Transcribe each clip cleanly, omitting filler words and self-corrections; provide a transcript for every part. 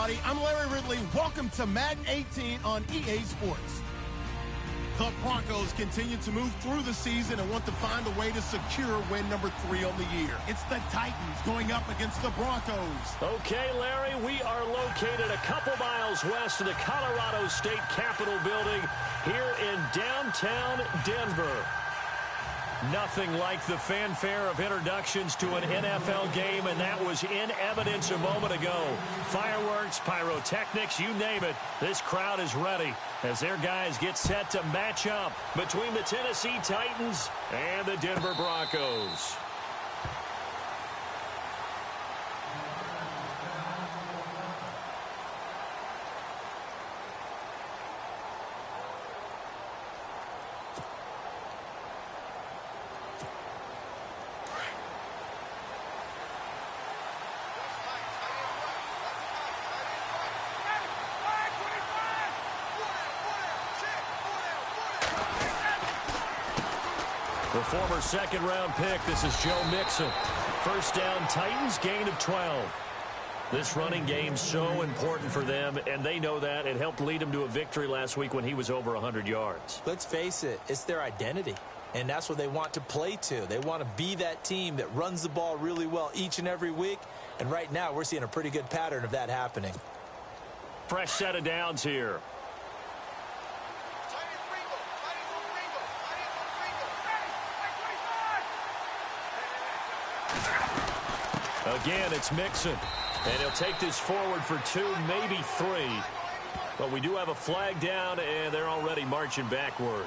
everybody. I'm Larry Ridley. Welcome to Madden 18 on EA Sports. The Broncos continue to move through the season and want to find a way to secure win number 3 on the year. It's the Titans going up against the Broncos. Okay, Larry, we are located a couple miles west of the Colorado State Capitol building here in downtown Denver. Nothing like the fanfare of introductions to an NFL game, and that was in evidence a moment ago. Fireworks, pyrotechnics, you name it. This crowd is ready as their guys get set to match up between the Tennessee Titans and the Denver Broncos. The former second-round pick, this is Joe Mixon. First down, Titans, gain of 12. This running game so important for them, and they know that. It helped lead them to a victory last week when he was over 100 yards. Let's face it, it's their identity, and that's what they want to play to. They want to be that team that runs the ball really well each and every week, and right now we're seeing a pretty good pattern of that happening. Fresh set of downs here. Again, it's Mixon. And he'll take this forward for 2, maybe 3. But we do have a flag down, and they're already marching backward.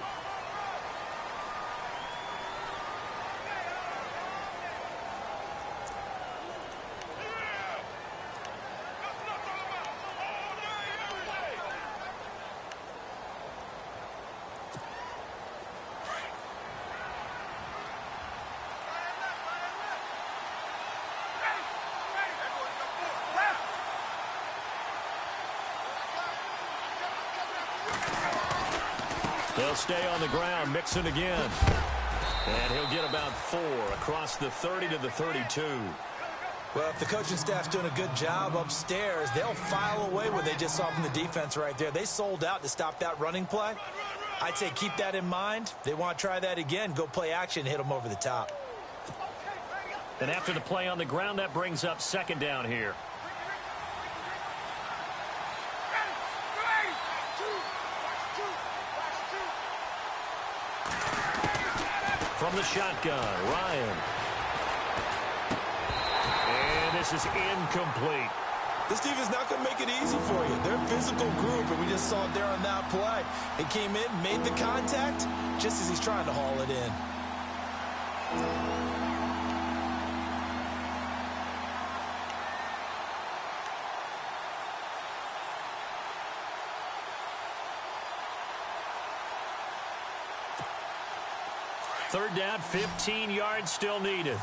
They'll stay on the ground. Mixon again. And he'll get about 4 across the 30 to the 32. Well, if the coaching staff's doing a good job upstairs, they'll file away what they just saw from the defense right there. They sold out to stop that running play. I'd say keep that in mind. They want to try that again. Go play action, hit them over the top. And after the play on the ground, that brings up second down here. From the shotgun, Ryan. And this is incomplete. This defense is not going to make it easy for you. They're a physical group, and we just saw it there on that play. It came in, made the contact, just as he's trying to haul it in. Third down, 15 yards still needed.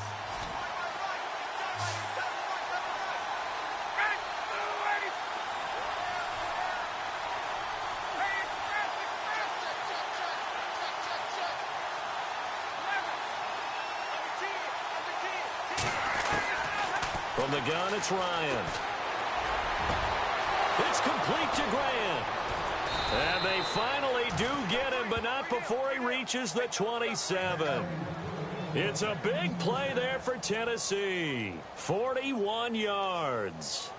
From the gun, it's Ryan. It's complete to Grant. And they finally do get him, but not before he reaches the 27. It's a big play there for Tennessee. 41 yards.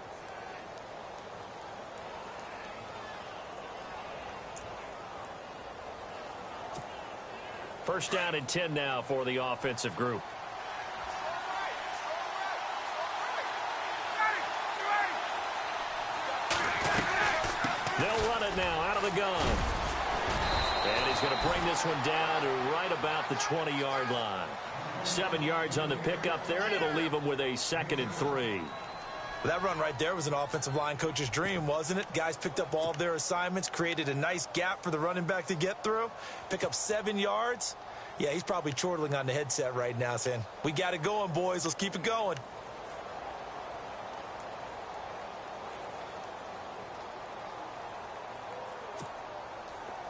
First down and 10 now for the offensive group. They'll run it now out of the gun. And he's going to bring this one down to right about the 20-yard line. 7 yards on the pickup there, and it'll leave him with a 2nd and 3. Well, that run right there was an offensive line coach's dream, wasn't it? Guys picked up all of their assignments, created a nice gap for the running back to get through. Pick up 7 yards. Yeah, he's probably chortling on the headset right now saying, we got it going, boys. Let's keep it going.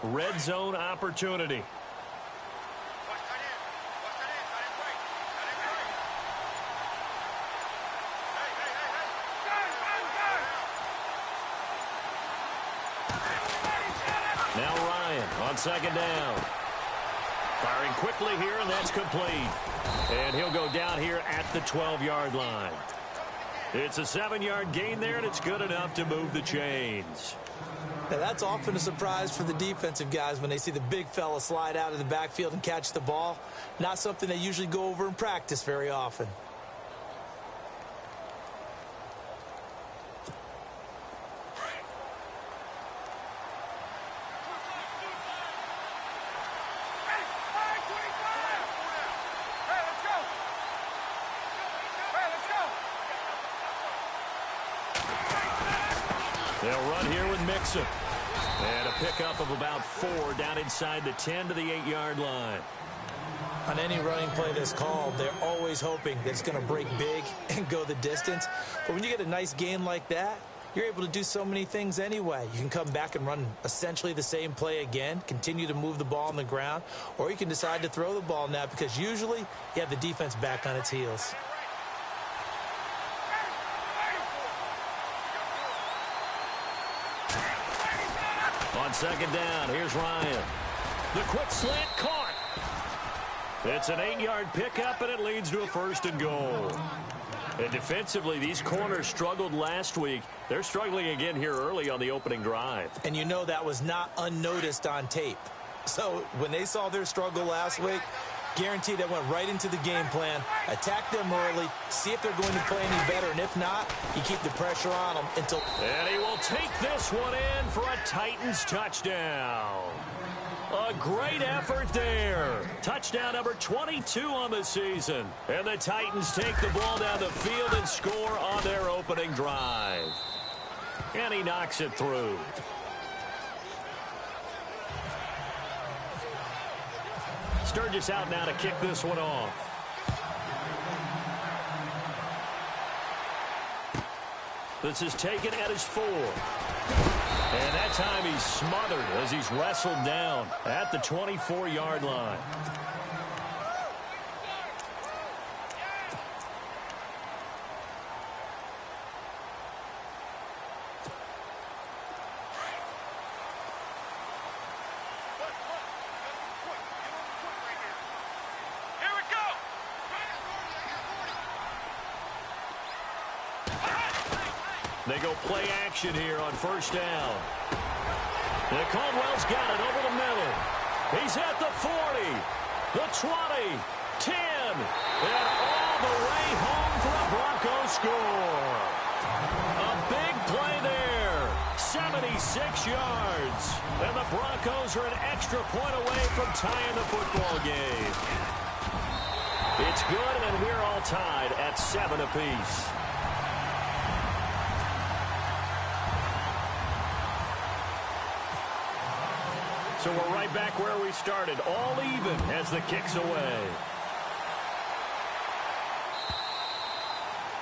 Red zone opportunity. Now Ryan on second down. Firing quickly here, and that's complete. And he'll go down here at the 12-yard line. It's a 7-yard gain there, and it's good enough to move the chains. Now, that's often a surprise for the defensive guys when they see the big fella slide out of the backfield and catch the ball. Not something they usually go over in practice very often. They'll run here with Mixon. And a pickup of about 4 down inside the 10 to the 8-yard line. On any running play that's called, they're always hoping that it's going to break big and go the distance. But when you get a nice gain like that, you're able to do so many things anyway. You can come back and run essentially the same play again, continue to move the ball on the ground, or you can decide to throw the ball now because usually you have the defense back on its heels. On second down, here's Ryan. The quick slant caught. It's an 8-yard pickup, and it leads to a 1st and goal. And defensively, these corners struggled last week. They're struggling again here early on the opening drive. And you know that was not unnoticed on tape. So when they saw their struggle last week, guaranteed that went right into the game plan. Attack them early, see if they're going to play any better, and if not, you keep the pressure on them until... And he will take this one in for a Titans touchdown. A great effort there. Touchdown number 22 on the season. And the Titans take the ball down the field and score on their opening drive. And he knocks it through. Sturgis out now to kick this one off. This is taken at his 4. And that time he's smothered as he's wrestled down at the 24-yard line. They go play action here on 1st down. And Caldwell's got it over the middle. He's at the 40, the 20, 10, and all the way home for a Broncos score. A big play there, 76 yards. And the Broncos are an extra point away from tying the football game. It's good, and we're all tied at 7 apiece. So we're right back where we started, all even as the kick's away.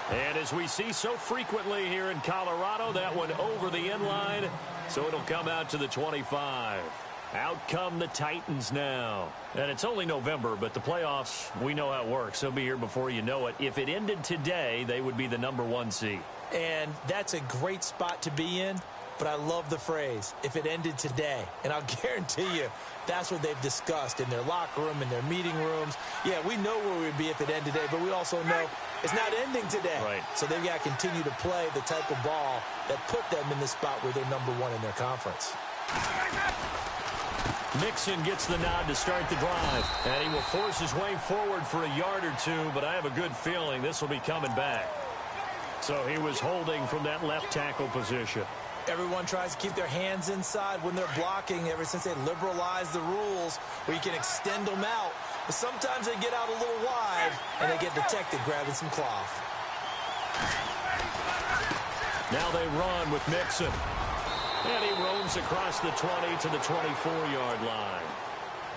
And as we see so frequently here in Colorado, that one over the end line, so it'll come out to the 25. Out come the Titans now. And it's only November, but the playoffs, we know how it works. They'll be here before you know it. If it ended today, they would be the #1 seed. And that's a great spot to be in. But I love the phrase, if it ended today. And I'll guarantee you, that's what they've discussed in their locker room, in their meeting rooms. Yeah, we know where we'd be if it ended today, but we also know it's not ending today. Right. So they've got to continue to play the type of ball that put them in the spot where they're #1 in their conference. Mixon gets the nod to start the drive. And he will force his way forward for a yard or two, but I have a good feeling this will be coming back. So he was holding from that left tackle position. Everyone tries to keep their hands inside when they're blocking ever since they liberalized the rules where you can extend them out. But sometimes they get out a little wide and they get detected grabbing some cloth. Now they run with Mixon. And he roams across the 20 to the 24-yard line.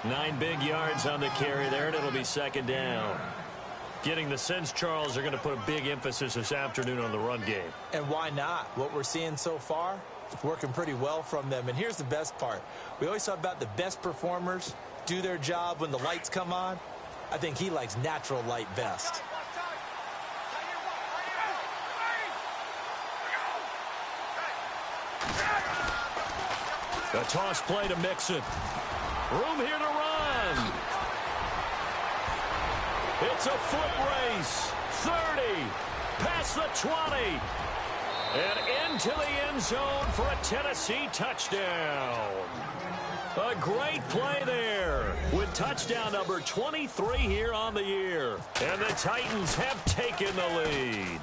9 big yards on the carry there, and it'll be 2nd down. Getting the sense, Charles, are going to put a big emphasis this afternoon on the run game. And why not? What we're seeing so far, working pretty well from them. And here's the best part. We always talk about the best performers do their job when the lights come on. I think he likes natural light best. A toss play to Mixon. Room here to run. It's a foot race. 30. Past the 20. And into the end zone for a Tennessee touchdown. A great play there with touchdown number 23 here on the year. And the Titans have taken the lead.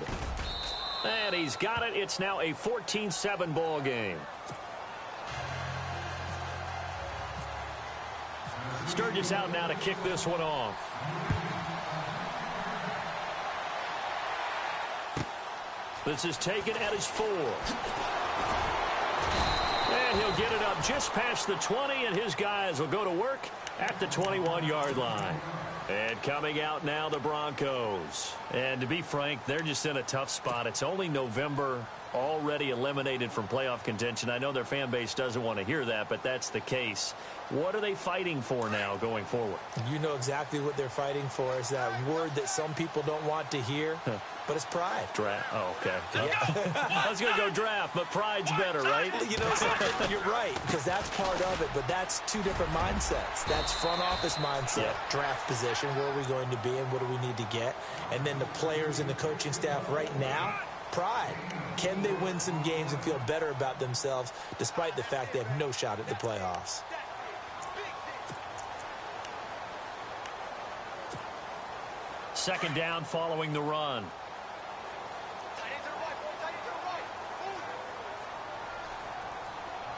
And he's got it. It's now a 14-7 ball game. Sturgis out now to kick this one off. This is taken at his 4. And he'll get it up just past the 20, and his guys will go to work at the 21-yard line. And coming out now, the Broncos. And to be frank, they're just in a tough spot. It's only November, already eliminated from playoff contention. I know their fan base doesn't want to hear that, but that's the case. What are they fighting for now going forward? You know exactly what they're fighting for. Is that word that some people don't want to hear, but it's pride. Draft. Oh, okay. Yeah. I was going to go draft, but pride's better, right? You know something? You're right, because that's part of it, but that's two different mindsets. That's front office mindset, draft position, where are we going to be and what do we need to get? And then the players and the coaching staff right now, pride. Can they win some games and feel better about themselves despite the fact they have no shot at the playoffs? Second down following the run.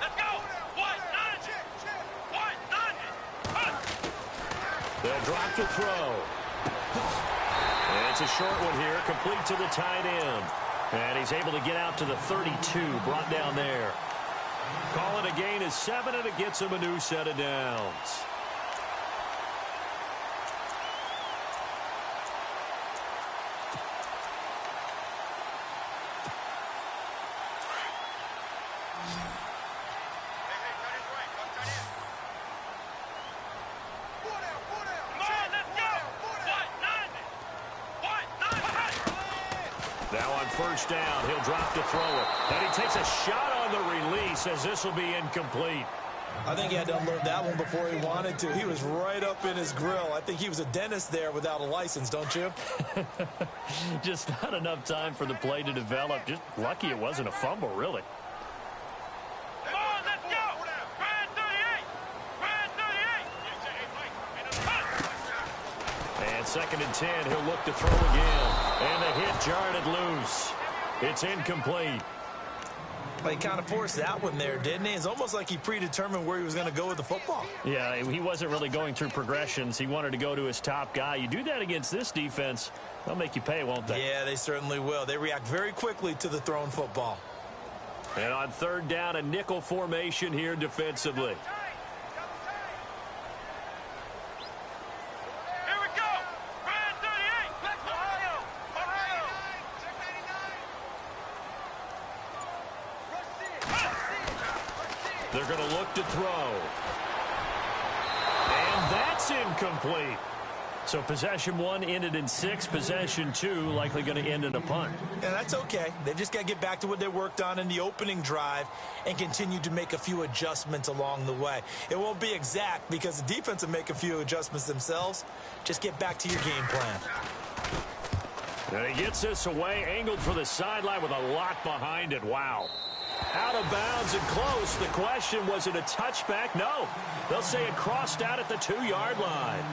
Let's go. They'll drop the throw. And it's a short one here, complete to the tight end. And he's able to get out to the 32, brought down there. Call it a gain of 7, and it gets him a new set of downs. Now on first down, he'll drop to throw it. And he takes a shot on the release as this will be incomplete. I think he had to unload that one before he wanted to. He was right up in his grill. I think he was a dentist there without a license, don't you? Just not enough time for the play to develop. Just lucky it wasn't a fumble, really. Come on, let's go. Brad 38. And second and 10, he'll look to throw again. And the hit jarred it loose. It's incomplete. Well, he kind of forced that one there, didn't he? It's almost like he predetermined where he was going to go with the football. Yeah, he wasn't really going through progressions. He wanted to go to his top guy. You do that against this defense, they'll make you pay, won't they? Yeah, they certainly will. They react very quickly to the thrown football. And on third down, a nickel formation here defensively. Here we go. Brad 38. Let's go. Ohio. They're going to look to throw. And that's incomplete. So possession 1 ended in 6. Possession 2 likely going to end in a punt. Yeah, that's okay. They just got to get back to what they worked on in the opening drive and continue to make a few adjustments along the way. It won't be exact because the defense will make a few adjustments themselves. Just get back to your game plan. And he gets this away, angled for the sideline with a lot behind it. Wow. Out of bounds and close. The question, was it a touchback? No. They'll say it crossed out at the 2-yard line.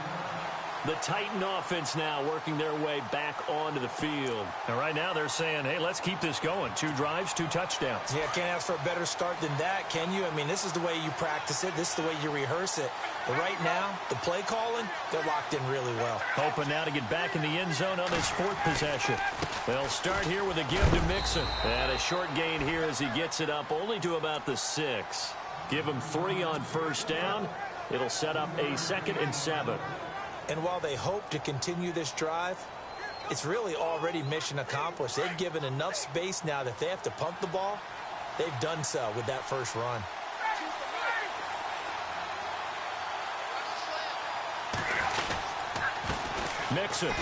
The Titan offense now working their way back onto the field. And right now they're saying, hey, let's keep this going. 2 drives, 2 touchdowns. Yeah, can't ask for a better start than that, can you? I mean, this is the way you practice it. This is the way you rehearse it. But right now, the play calling, they're locked in really well. Hoping now to get back in the end zone on this 4th possession. They'll start here with a give to Mixon. And a short gain here as he gets it up only to about the 6. Give him 3 on first down. It'll set up a 2nd and 7. And while they hope to continue this drive, it's really already mission accomplished. They've given enough space now that they have to punt the ball. They've done so with that first run. Mixon.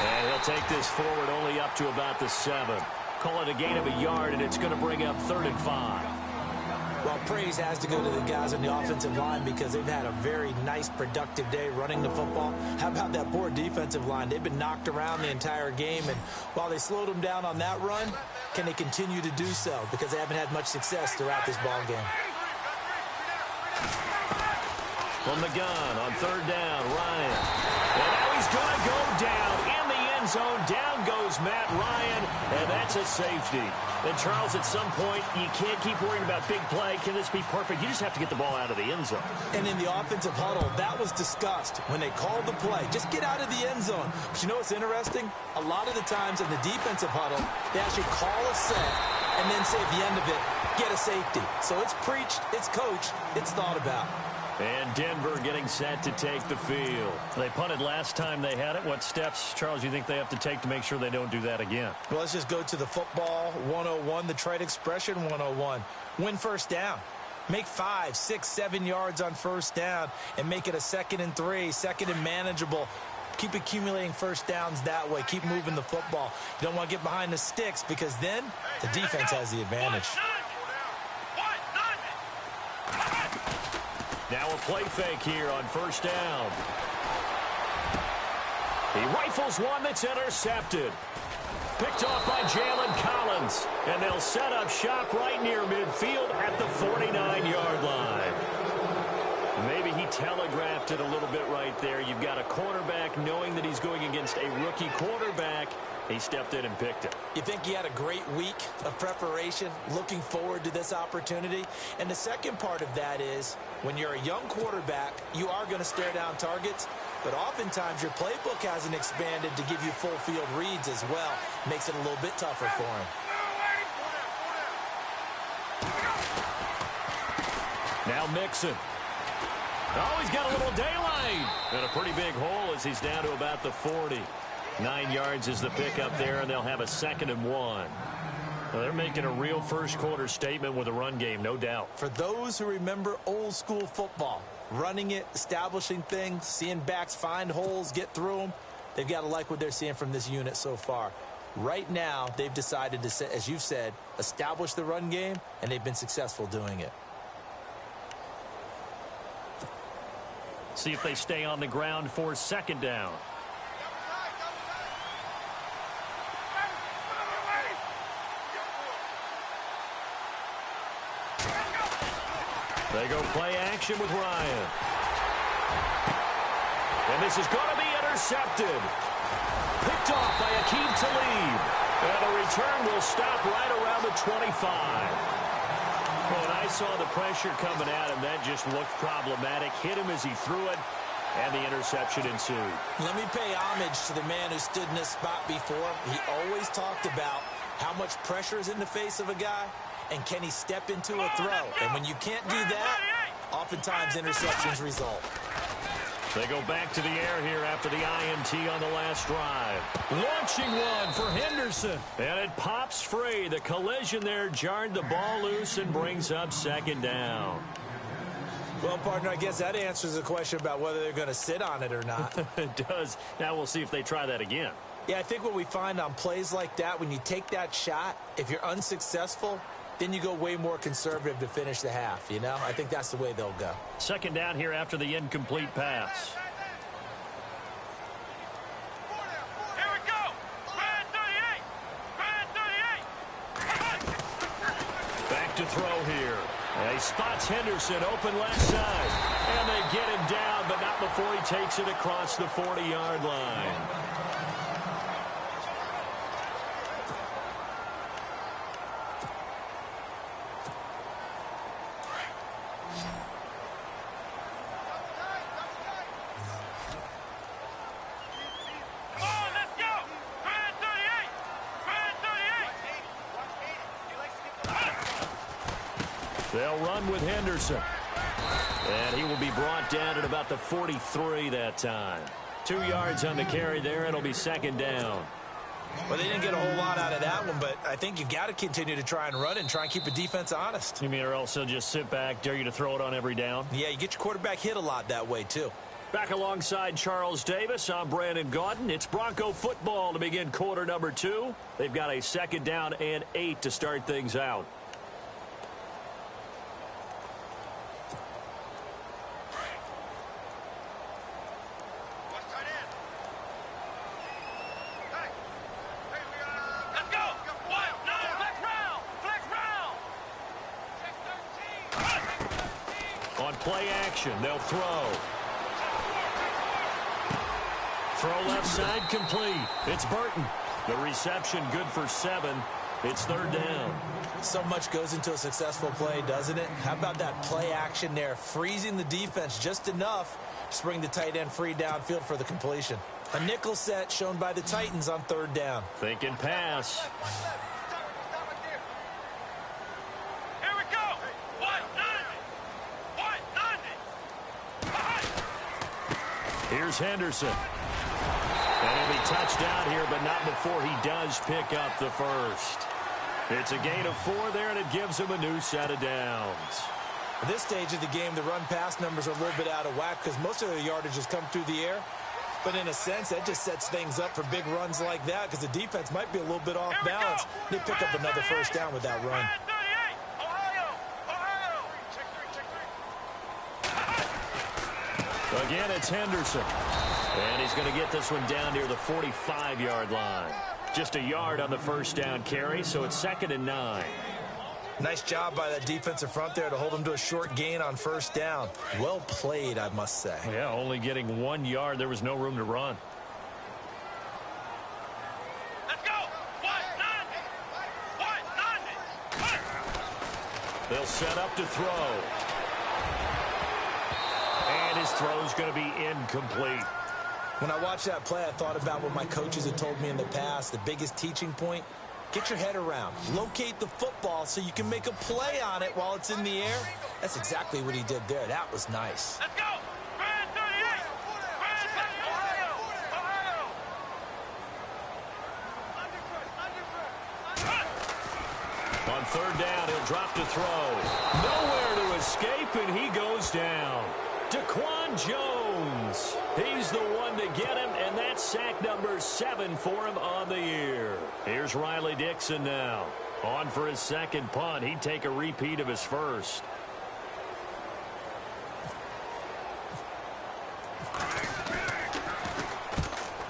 And he'll take this forward only up to about the 7. Call it a gain of a yard, and it's going to bring up 3rd and 5. Well, praise has to go to the guys on the offensive line because they've had a very nice, productive day running the football. How about that poor defensive line? They've been knocked around the entire game, and while they slowed them down on that run, can they continue to do so? Because they haven't had much success throughout this ball game. From the gun on third down, Ryan. And now he's going to go down in the end zone. Down goes Matt Ryan, and that's a safety. And, Charles, at some point, you can't keep worrying about big play. Can this be perfect? You just have to get the ball out of the end zone. And in the offensive huddle, that was discussed when they called the play. Just get out of the end zone. But you know what's interesting? A lot of the times in the defensive huddle, they actually call a set and then say at the end of it, get a safety. So it's preached, it's coached, it's thought about. And Denver getting set to take the field. They punted last time they had it. What steps, Charles, you think they have to take to make sure they don't do that again? Well, let's just go to the football 101, the trade expression 101. Win first down. Make 5, 6, 7 yards on first down and make it a 2nd and 3, 2nd and manageable. Keep accumulating first downs that way. Keep moving the football. You don't want to get behind the sticks because then the defense has the advantage. Now a play fake here on first down. He rifles one that's intercepted. Picked off by Jalen Collins. And they'll set up shop right near midfield at the 49-yard line. Maybe he telegraphed it a little bit right there. You've got a cornerback knowing that he's going against a rookie quarterback. He stepped in and picked it. You think he had a great week of preparation, looking forward to this opportunity? And the second part of that is, when you're a young quarterback, you are going to stare down targets, but oftentimes your playbook hasn't expanded to give you full field reads as well. Makes it a little bit tougher for him. Now Mixon. Oh, he's got a little daylight. And a pretty big hole as he's down to about the 40. 9 yards is the pickup there, and they'll have a 2nd and 1. Well, they're making a real first-quarter statement with a run game, no doubt. For those who remember old-school football, running it, establishing things, seeing backs find holes, get through them, they've got to like what they're seeing from this unit so far. Right now, they've decided to, as you've said, establish the run game, and they've been successful doing it. See if they stay on the ground for 2nd down. They go play action with Ryan. And this is going to be intercepted. Picked off by Akeem Talib. And the return will stop right around the 25. When I saw the pressure coming at him, that just looked problematic. Hit him as he threw it, and the interception ensued. Let me pay homage to the man who stood in this spot before. He always talked about how much pressure is in the face of a guy, and can he step into a throw? And when you can't do that, oftentimes interceptions result. They go back to the air here after the INT on the last drive. Launching one for Henderson. And it pops free. The collision there jarred the ball loose and brings up 2nd down. Well, partner, I guess that answers the question about whether they're going to sit on it or not. It does. Now we'll see if they try that again. Yeah, I think what we find on plays like that, when you take that shot, if you're unsuccessful, then you go way more conservative to finish the half, you know? I think that's the way they'll go. 2nd down here after the incomplete pass. Here we go. Red 38. Red 38. Back to throw here. And he spots Henderson open left side. And they get him down, but not before he takes it across the 40-yard line. They'll run with Henderson. And he will be brought down at about the 43 that time. 2 yards on the carry there. It'll be 2nd down. Well, they didn't get a whole lot out of that one, but I think you've got to continue to try and run and try and keep the defense honest. You mean or else they'll just sit back, dare you to throw it on every down? Yeah, you get your quarterback hit a lot that way, too. Back alongside Charles Davis, I'm Brandon Gaudin. It's Bronco football to begin quarter number 2. They've got a 2nd down and 8 to start things out. play action. They'll throw. Throw left side complete. It's Burton. The reception good for 7. It's 3rd down. So much goes into a successful play, doesn't it? How about that play action there? Freezing the defense just enough to bring the tight end free downfield for the completion. A nickel set shown by the Titans on 3rd down. Thinking pass. Here we go. 190. Here's Henderson. And he'll be touched down here, but not before he does pick up the first. It's a gain of 4 there, and it gives him a new set of downs. At this stage of the game, the run-pass numbers are a little bit out of whack because most of their yardage has come through the air. But in a sense, that just sets things up for big runs like that because the defense might be a little bit off balance. They pick up another first down with that run. Again, it's Henderson. And he's going to get this one down near the 45-yard line. Just a yard on the first down carry, so it's 2nd and 9. Nice job by that defensive front there to hold him to a short gain on first down. Well played, I must say. Yeah, only getting 1 yard. There was no room to run. Let's go. 190. They'll set up to throw. And his throw's going to be incomplete. When I watched that play, I thought about what my coaches had told me in the past. The biggest teaching point, get your head around. Locate the football so you can make a play on it while it's in the air. That's exactly what he did there. That was nice. Let's go. Brand 38. On 3rd down, he'll drop to throw. Nowhere to escape, and he goes down. Daquan Jones. He's the one to get him, and that's sack number 7 for him on the year. Here's Riley Dixon now. On for his 2nd punt. He'd take a repeat of his first.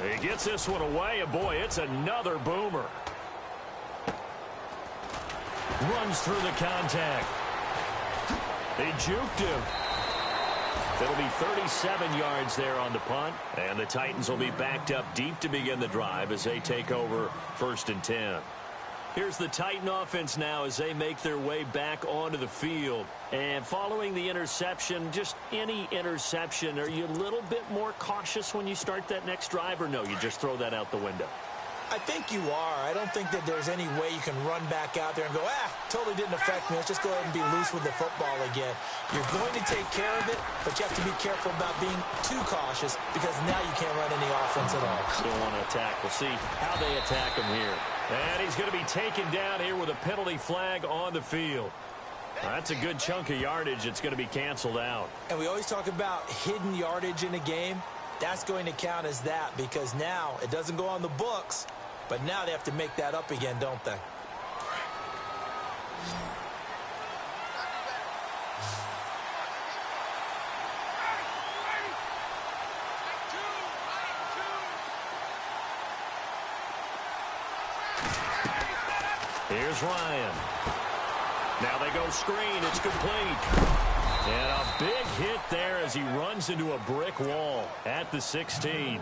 He gets this one away, and boy, it's another boomer. Runs through the contact. They juked him. It'll be 37 yards there on the punt, and the Titans will be backed up deep to begin the drive as they take over 1st and 10. Here's the Titan offense now as they make their way back onto the field. And following the interception, just any interception, are you a little bit more cautious when you start that next drive, or no, you just throw that out the window? I think you are. I don't think that there's any way you can run back out there and go, totally didn't affect me. Let's just go ahead and be loose with the football again. You're going to take care of it, but you have to be careful about being too cautious because now you can't run any offense at all. Still want to attack. We'll see how they attack him here. And he's going to be taken down here with a penalty flag on the field. That's a good chunk of yardage. It's going to be canceled out. And we always talk about hidden yardage in a game. That's going to count as that because now it doesn't go on the books, but now they have to make that up again, don't they? Here's Ryan. Now they go screen. It's complete. And a big hit there as he runs into a brick wall at the 16.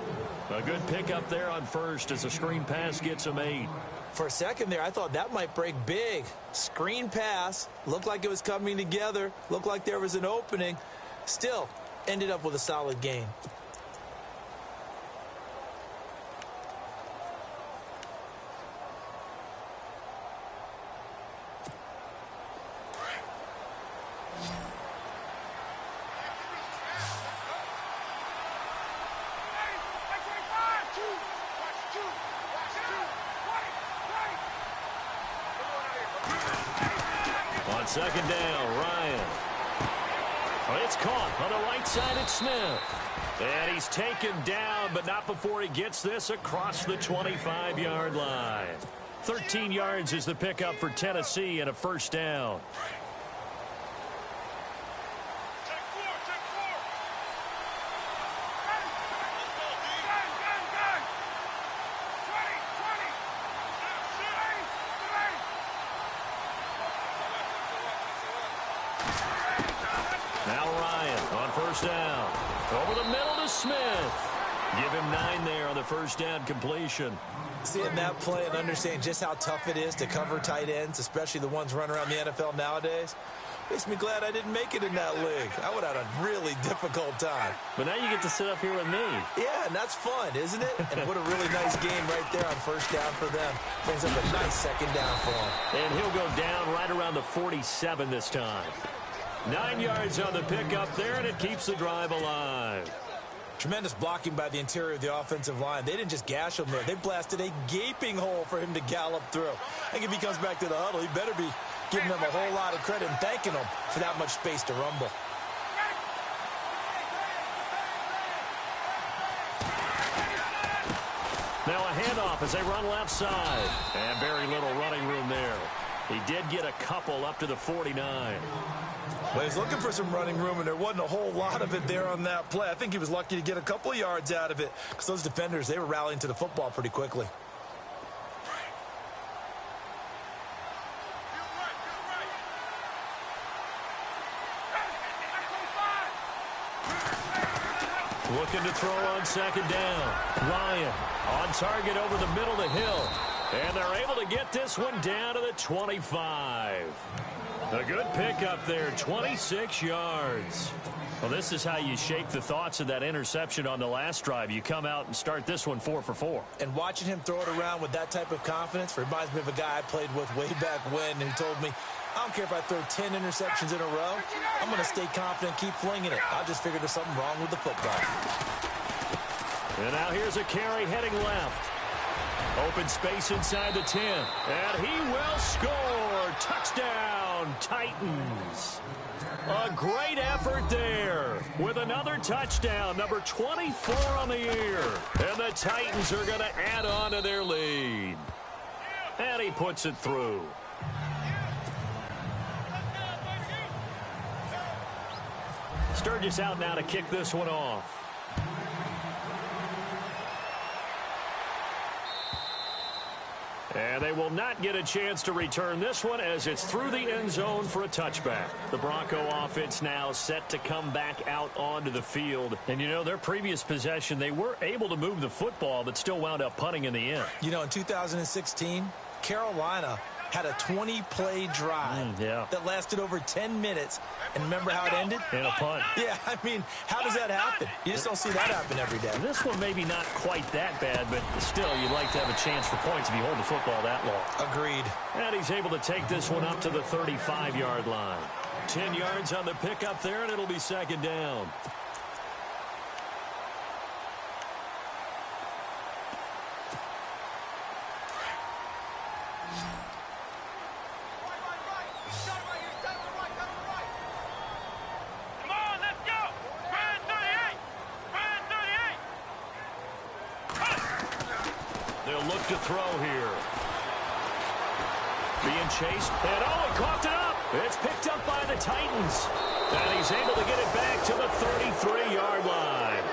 A good pickup there on first as a screen pass gets him 8. For a second there, I thought that might break big. Screen pass. Looked like it was coming together. Looked like there was an opening. Still, ended up with a solid gain. On 2nd down, Ryan. Oh, it's caught on the right side at Smith. And he's taken down, but not before he gets this across the 25-yard line. 13 yards is the pickup for Tennessee and a first down. Now Ryan. first down. Over the middle to Smith. Give him 9 there on the first down completion. Seeing that play and understanding just how tough it is to cover tight ends, especially the ones running around the NFL nowadays, makes me glad I didn't make it in that league. I would have had a really difficult time. But now you get to sit up here with me. Yeah, and that's fun, isn't it? And what a really nice game right there on first down for them. Brings up a nice second down for him. And he'll go down right around the 47 this time. 9 yards on the pickup there, and it keeps the drive alive. Tremendous blocking by the interior of the offensive line. They didn't just gash him there. They blasted a gaping hole for him to gallop through. I think if he comes back to the huddle, he better be giving them a whole lot of credit and thanking them for that much space to rumble. Now a handoff as they run left side. And very little running room there. He did get a couple up to the 49. Well, he's looking for some running room, and there wasn't a whole lot of it there on that play. I think he was lucky to get a couple of yards out of it because those defenders, they were rallying to the football pretty quickly. Looking to throw on second down. Ryan on target over the middle to Hill. And they're able to get this one down to the 25. A good pickup there, 26 yards. Well, this is how you shake the thoughts of that interception on the last drive. You come out and start this one 4 for 4. And watching him throw it around with that type of confidence reminds me of a guy I played with way back when who told me, I don't care if I throw 10 interceptions in a row. I'm going to stay confident, keep flinging it. I just figured there's something wrong with the football. And now here's a carry heading left. Open space inside the 10. And he will score. Touchdown, Titans. A great effort there with another touchdown, number 24 on the year. And the Titans are going to add on to their lead. And he puts it through. Sturgis out now to kick this one off. And they will not get a chance to return this one as it's through the end zone for a touchback. The Bronco offense now set to come back out onto the field. And, you know, their previous possession, they were able to move the football but still wound up punting in the end. You know, in 2016, Carolina had a 20-play drive that lasted over 10 minutes. And remember how it ended? And a punt. Yeah, I mean, how does that happen? You just don't see that happen every day. This one maybe not quite that bad, but still you'd like to have a chance for points if you hold the football that long. Agreed. And he's able to take this one up to the 35-yard line. 10 yards on the pickup there, and it'll be second down. To throw here. Being chased. And he coughed it up. It's picked up by the Titans. And he's able to get it back to the 33-yard line.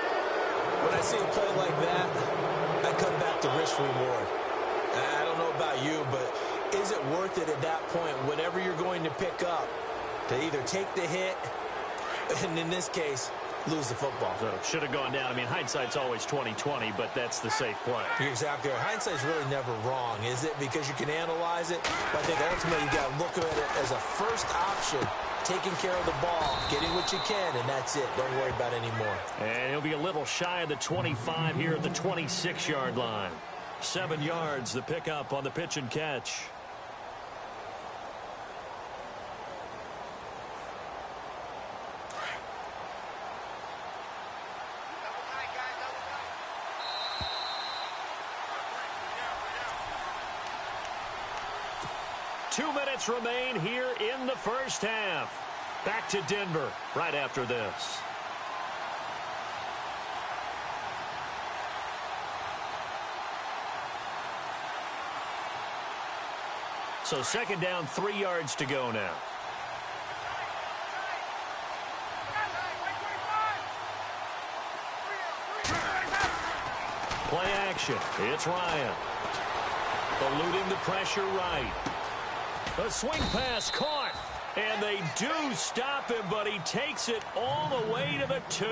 When I see a play like that, I come back to risk reward. I don't know about you, but is it worth it at that point, whatever you're going to pick up, to either take the hit, and in this case, lose the football? So should have gone down. I mean, hindsight's always 20/20, but that's the safe play. You're exactly right. Hindsight's really never wrong, is it? Because you can analyze it. But I think ultimately you got to look at it as a first option, taking care of the ball, getting what you can, and that's it. Don't worry about it anymore. And he'll be a little shy of the 25 here at the 26-yard line. 7 yards, the pickup on the pitch and catch. Remain here in the first half. Back to Denver right after this. So second down, 3 yards to go now. Play action. It's Ryan. Eluding the pressure right. A swing pass caught. And they do stop him, but he takes it all the way to the 2.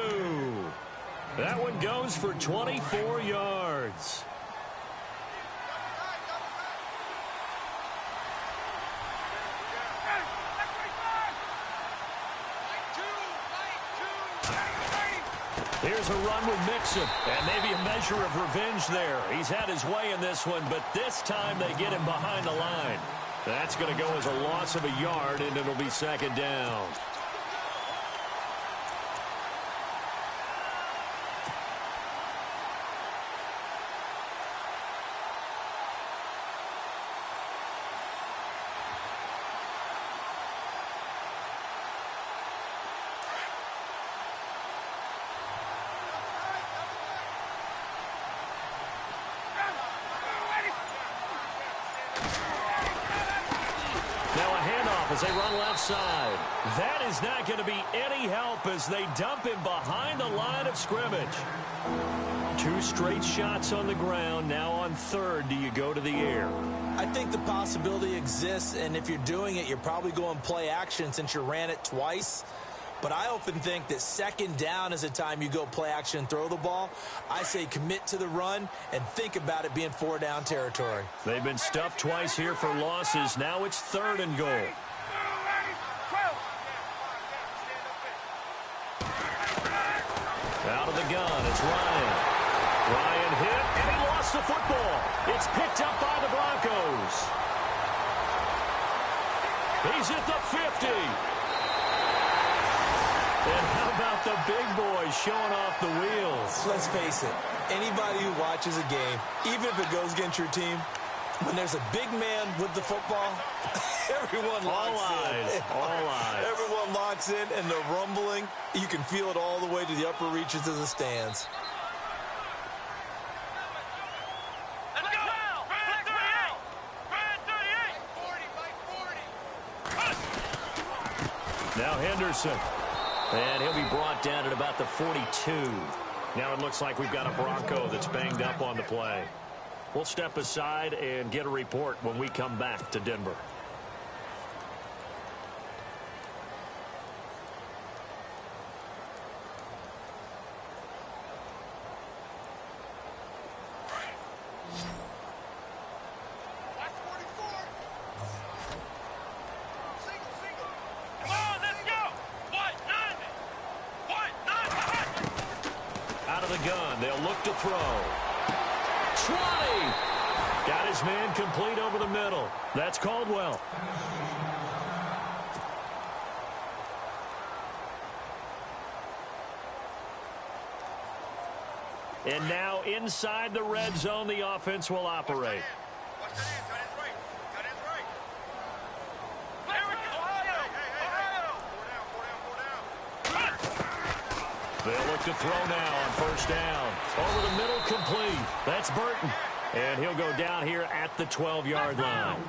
That one goes for 24 yards. Here's a run with Mixon, and maybe a measure of revenge there. He's had his way in this one, but this time they get him behind the line. That's going to go as a loss of a yard, and it'll be second down. As they run left side. That is not going to be any help as they dump him behind the line of scrimmage. 2 straight shots on the ground. Now on third, do you go to the air? I think the possibility exists, and if you're doing it, you're probably going play action since you ran it twice. But I often think that second down is a time you go play action and throw the ball. I say commit to the run and think about it being 4-down territory. They've been stuffed twice here for losses. Now it's 3rd and goal. Out of the gun, it's Ryan. Ryan hit, and he lost the football. It's picked up by the Broncos. He's at the 50. And how about the big boys showing off the wheels? Let's face it, anybody who watches a game, even if it goes against your team, when there's a big man with the football, everyone locks in. All eyes. Everyone locks in, and the rumbling, you can feel it all the way to the upper reaches of the stands. Let's go! Brad 38! Brad 38! Now Henderson. And he'll be brought down at about the 42. Now it looks like we've got a Bronco that's banged up on the play. We'll step aside and get a report when we come back to Denver. Out of the gun, they'll look to throw. 20! Got his man complete over the middle. That's Caldwell. And now inside the red zone, the offense will operate. Watch that hand, got hands right. There we go. Ohio! Four down. They'll look to throw now on first down. Over the middle, complete. That's Burton. And he'll go down here at the 12-yard line.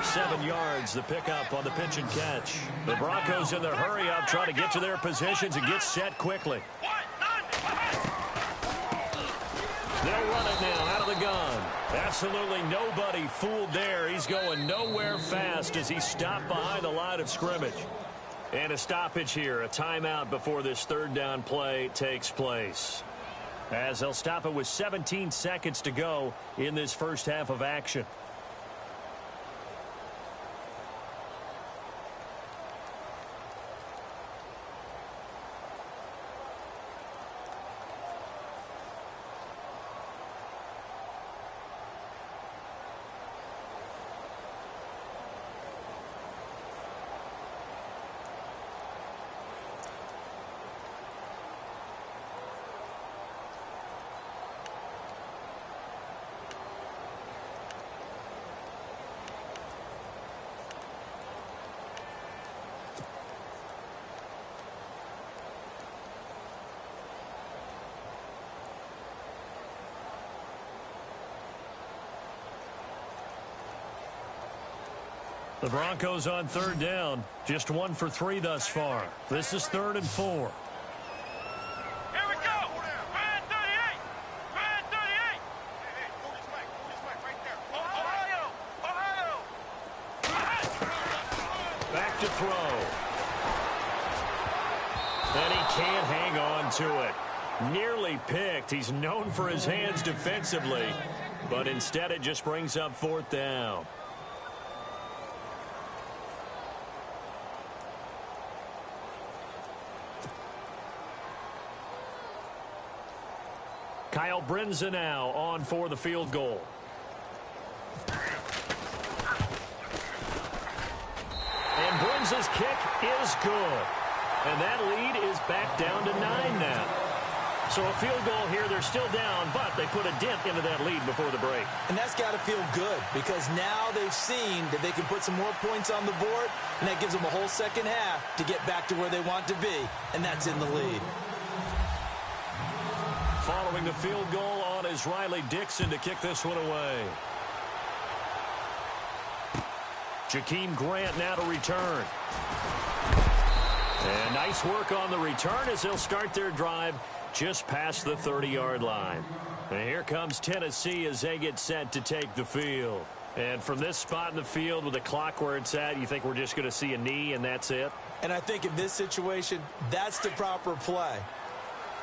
7 yards, the pickup on the pitch and catch. The Broncos in their hurry-up trying to get to their positions and get set quickly. They'll run it now out of the gun. Absolutely nobody fooled there. He's going nowhere fast as he's stopped behind the line of scrimmage. And a stoppage here, a timeout before this third down play takes place. As they'll stop it with 17 seconds to go in this first half of action. The Broncos on third down, just 1 for 3 thus far. This is 3rd and 4. Here we go. Brad 38. Brad 38. Hey, pull this mic right there. Ohio. Back to throw. can't hang on to it. Nearly picked. He's known for his hands defensively, but instead it just brings up 4th down. Kyle Brinza now on for the field goal. And Brinza's kick is good. And that lead is back down to 9 now. So a field goal here, they're still down, but they put a dent into that lead before the break. And that's got to feel good because now they've seen that they can put some more points on the board, and that gives them a whole second half to get back to where they want to be, and that's in the lead. Following the field goal on is Riley Dixon to kick this one away. Jakeem Grant now to return. And nice work on the return as they'll start their drive just past the 30-yard line. And here comes Tennessee as they get set to take the field. And from this spot in the field with the clock where it's at, you think we're just going to see a knee and that's it? And I think in this situation, that's the proper play.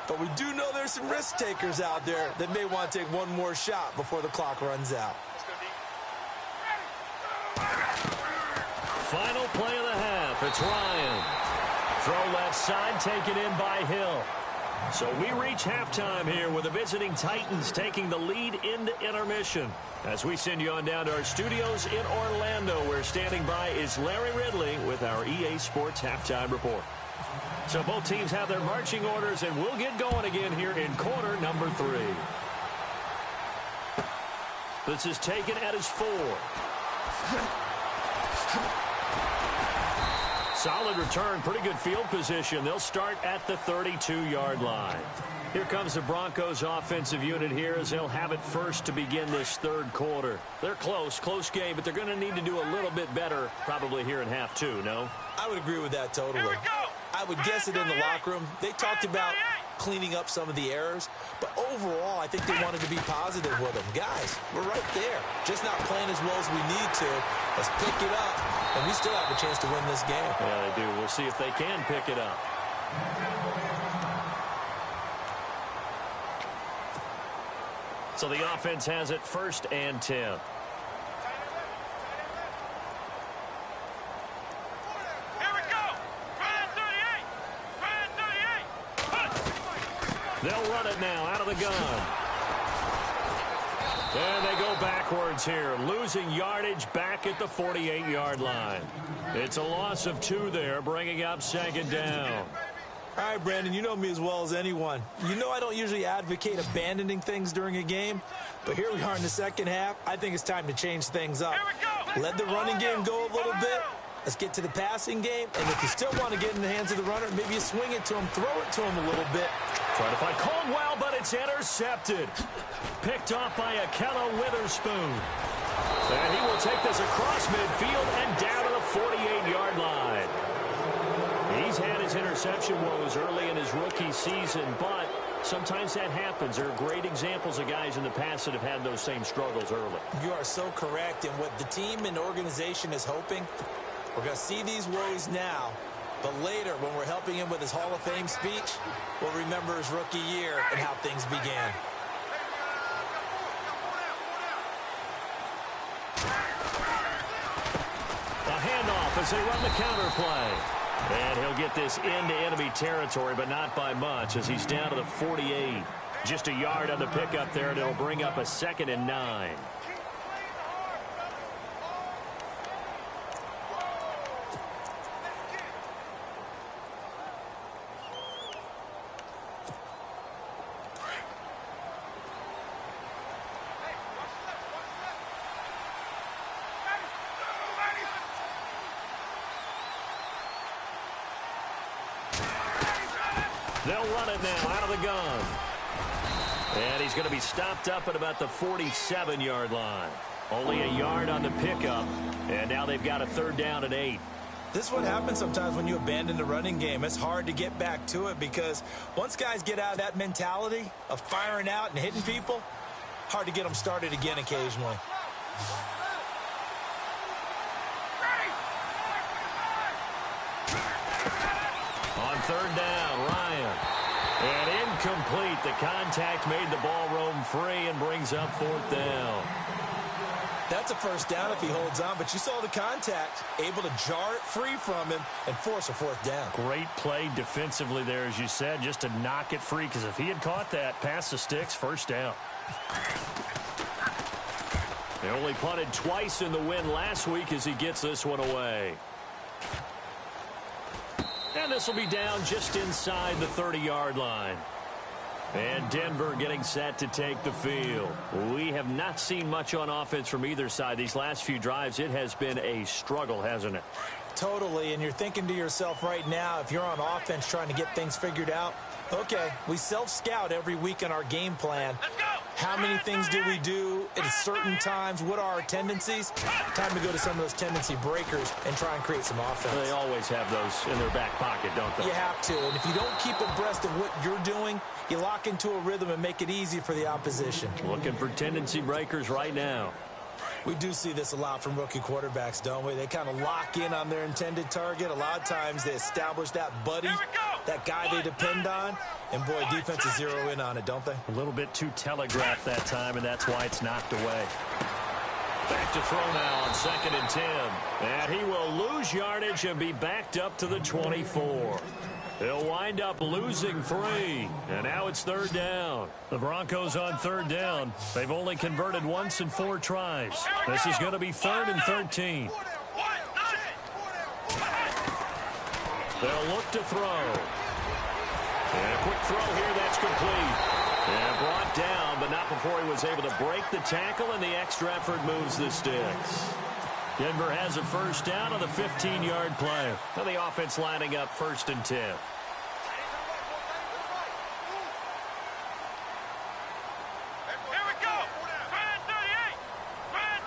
But we do know there's some risk takers out there that may want to take one more shot before the clock runs out. Final play of the half. It's Ryan. Throw left side, taken in by Hill. So we reach halftime here with the visiting Titans taking the lead into intermission. As we send you on down to our studios in Orlando, where standing by is Larry Ridley with our EA Sports Halftime Report. So both teams have their marching orders, and we'll get going again here in quarter number 3. This is taken at his 4. Solid return, pretty good field position. They'll start at the 32-yard line. Here comes the Broncos offensive unit here as they'll have it first to begin this 3rd quarter. They're close game, but they're going to need to do a little bit better probably here in half 2, no? I would agree with that totally. I would guess it in the locker room. They talked about cleaning up some of the errors, but overall, I think they wanted to be positive with them. Guys, we're right there. Just not playing as well as we need to. Let's pick it up, and we still have a chance to win this game. Yeah, they do. We'll see if they can pick it up. So the offense has it 1st and 10. They'll run it now out of the gun. And they go backwards here, losing yardage back at the 48-yard line. It's a loss of 2 there, bringing up 2nd down. All right, Brandon, you know me as well as anyone. You know I don't usually advocate abandoning things during a game, but here we are in the second half. I think it's time to change things up. Let the running game go a little bit. Let's get to the passing game, and if you still want to get in the hands of the runner, maybe you swing it to him, throw it to him a little bit. Trying to find Caldwell, but it's intercepted. Picked off by Akello Witherspoon. And he will take this across midfield and down to the 48-yard line. He's had his interception woes early in his rookie season, but sometimes that happens. There are great examples of guys in the past that have had those same struggles early. You are so correct, and what the team and organization is hoping, we're going to see these woes now, but later when we're helping him with his Hall of Fame speech, we'll remember his rookie year and how things began. A handoff as they run the counter play. And he'll get this into enemy territory, but not by much as he's down to the 48. Just a yard on the pickup there, and it'll bring up a 2nd and 9. They'll run it now out of the gun. And he's going to be stopped up at about the 47-yard line. Only a yard on the pickup. And now they've got a 3rd down and 8. This is what happens sometimes when you abandon the running game. It's hard to get back to it because once guys get out of that mentality of firing out and hitting people, hard to get them started again occasionally. third down. Ryan. And incomplete. The contact made the ball roam free and brings up fourth down. That's a first down if he holds on, but you saw the contact, able to jar it free from him and force a fourth down. Great play defensively there, as you said, just to knock it free, because if he had caught that, past the sticks, first down. They only punted twice in the win last week as he gets this one away. And this will be down just inside the 30-yard line. And Denver getting set to take the field. We have not seen much on offense from either side. These last few drives, it has been a struggle, hasn't it? Totally, and you're thinking to yourself right now, if you're on offense trying to get things figured out, okay, we self-scout every week in our game plan. Let's go. How many things do we do at certain times? What are our tendencies? Time to go to some of those tendency breakers and try and create some offense. They always have those in their back pocket, don't they? You have to, and if you don't keep abreast of what you're doing, you lock into a rhythm and make it easy for the opposition. Looking for tendency breakers right now. We do see this a lot from rookie quarterbacks, don't we? They kind of lock in on their intended target. A lot of times they establish that buddy, that guy they depend on, and boy, defenses zero in on it, don't they? A little bit too telegraphed that time, and that's why it's knocked away. Back to throw now on 2nd and 10. And he will lose yardage and be backed up to the 24. He'll wind up losing 3. And now it's third down. The Broncos on third down. They've only converted once in 4 tries. This is going to be 3rd and 13. They'll look to throw. And a quick throw here, that's complete. And brought down, but not before he was able to break the tackle, and the extra effort moves the sticks. Denver has a first down on the 15-yard play. So the offense lining up 1st and 10. Here we go. Man 38. Man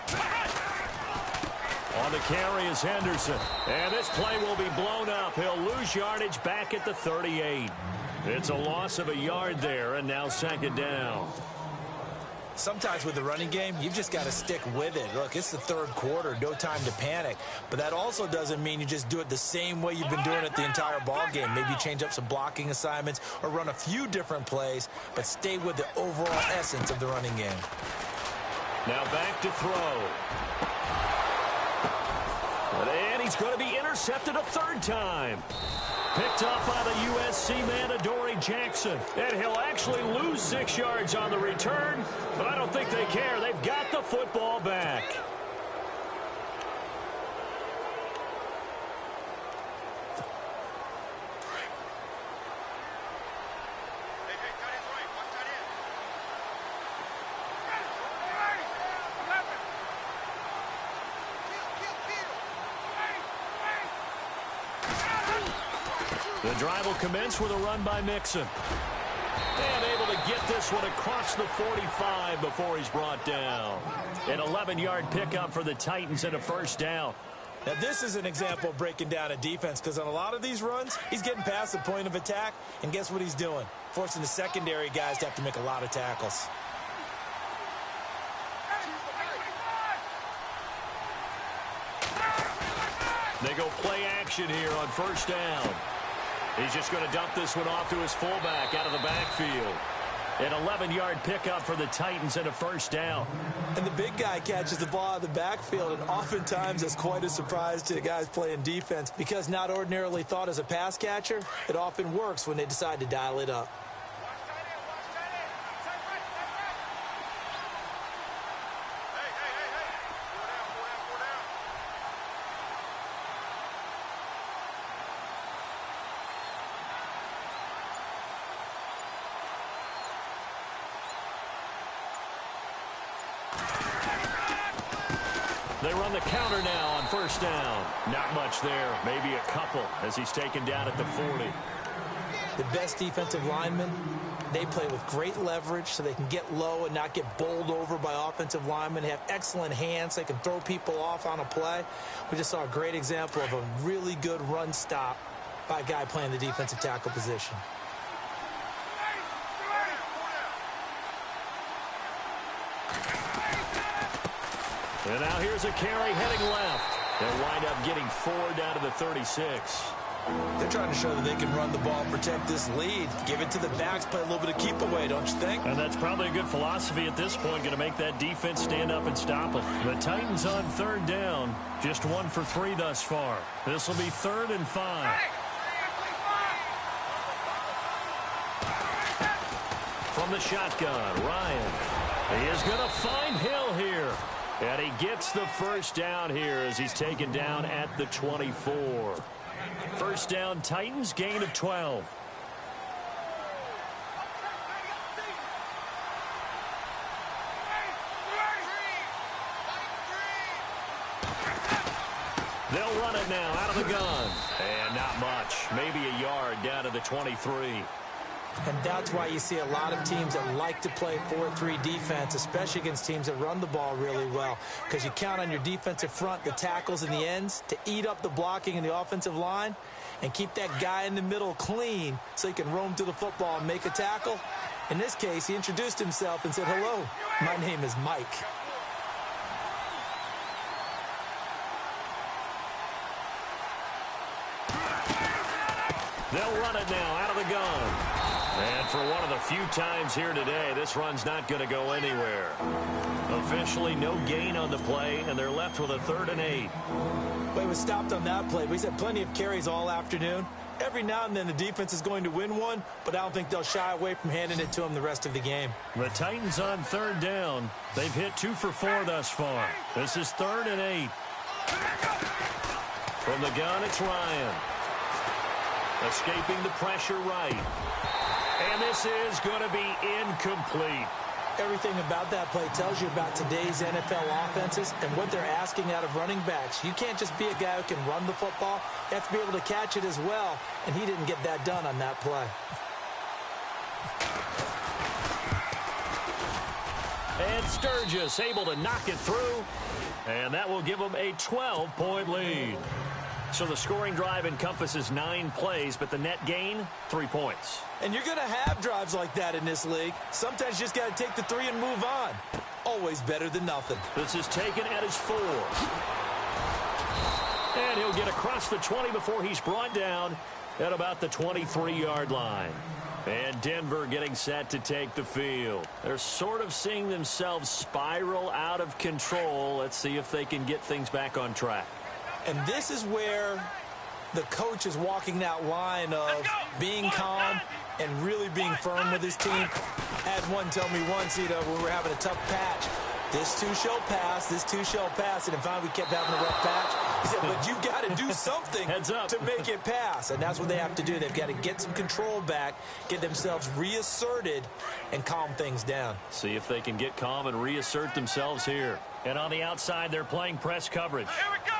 38. On the carry is Henderson. And this play will be blown up. He'll lose yardage back at the 38. It's a loss of a yard there, and now 2nd down. Sometimes with the running game, you've just got to stick with it. Look, it's the 3rd quarter, no time to panic. But that also doesn't mean you just do it the same way you've been doing it the entire ball game. Maybe change up some blocking assignments or run a few different plays, but stay with the overall essence of the running game. Now back to throw. And he's going to be intercepted a 3rd time. Picked up by the USC man, Adoree Jackson. And he'll actually lose 6 yards on the return, but I don't think they care. They've got the football back. The drive will commence with a run by Mixon. And able to get this one across the 45 before he's brought down. An 11-yard pickup for the Titans and a first down. Now, this is an example of breaking down a defense, because on a lot of these runs, he's getting past the point of attack, and guess what he's doing? Forcing the secondary guys to have to make a lot of tackles. They go play action here on first down. He's just going to dump this one off to his fullback out of the backfield. An 11-yard pickup for the Titans and a first down. And the big guy catches the ball out of the backfield, and oftentimes that's quite a surprise to the guys playing defense, because not ordinarily thought as a pass catcher, it often works when they decide to dial it up. They run the counter now on first down. Not much there, maybe a couple as he's taken down at the 40. The best defensive linemen, they play with great leverage so they can get low and not get bowled over by offensive linemen. They have excellent hands. They can throw people off on a play. We just saw a great example of a really good run stop by a guy playing the defensive tackle position. And now here's a carry heading left. They'll wind up getting 4 down to the 36. They're trying to show that they can run the ball, protect this lead. Give it to the backs, play a little bit of keep away, don't you think? And that's probably a good philosophy at this point, going to make that defense stand up and stop them. The Titans on third down, just 1 for 3 thus far. This will be 3rd and 5. From the shotgun, Ryan. He is going to find Hill here. And he gets the first down here as he's taken down at the 24. First down, Titans, gain of 12. They'll run it now out of the gun. And not much. Maybe a yard down to the 23. And that's why you see a lot of teams that like to play 4-3 defense, especially against teams that run the ball really well, because you count on your defensive front, the tackles and the ends, to eat up the blocking in the offensive line and keep that guy in the middle clean so he can roam to the football and make a tackle. In this case, he introduced himself and said, "Hello, my name is Mike." They'll run it now out of the gun. And for one of the few times here today, this run's not going to go anywhere. Officially, no gain on the play, and they're left with a 3rd and 8. Well, he was stopped on that play, but he's had plenty of carries all afternoon. Every now and then the defense is going to win one, but I don't think they'll shy away from handing it to him the rest of the game. The Titans on 3rd down. They've hit 2 for 4 thus far. This is 3rd and 8. From the gun, it's Ryan. Escaping the pressure right. And this is going to be incomplete. Everything about that play tells you about today's NFL offenses and what they're asking out of running backs. You can't just be a guy who can run the football. You have to be able to catch it as well, and he didn't get that done on that play. And Sturgis able to knock it through, and that will give them a 12-point lead. So the scoring drive encompasses 9 plays, but the net gain, 3 points. And you're going to have drives like that in this league. Sometimes you just got to take the 3 and move on. Always better than nothing. This is taken at his 4. And he'll get across the 20 before he's brought down at about the 23-yard line. And Denver getting set to take the field. They're sort of seeing themselves spiral out of control. Let's see if they can get things back on track. And this is where the coach is walking that line of being calm and really being firm with his team. I had one tell me once, when we were having a tough patch, this too shall pass, this too shall pass. And finally we kept having a rough patch. He said, but you've got to do something Heads up. to make it pass. And that's what they have to do. They've got to get some control back, get themselves reasserted, and calm things down. See if they can get calm and reassert themselves here. And on the outside, they're playing press coverage. Here we go.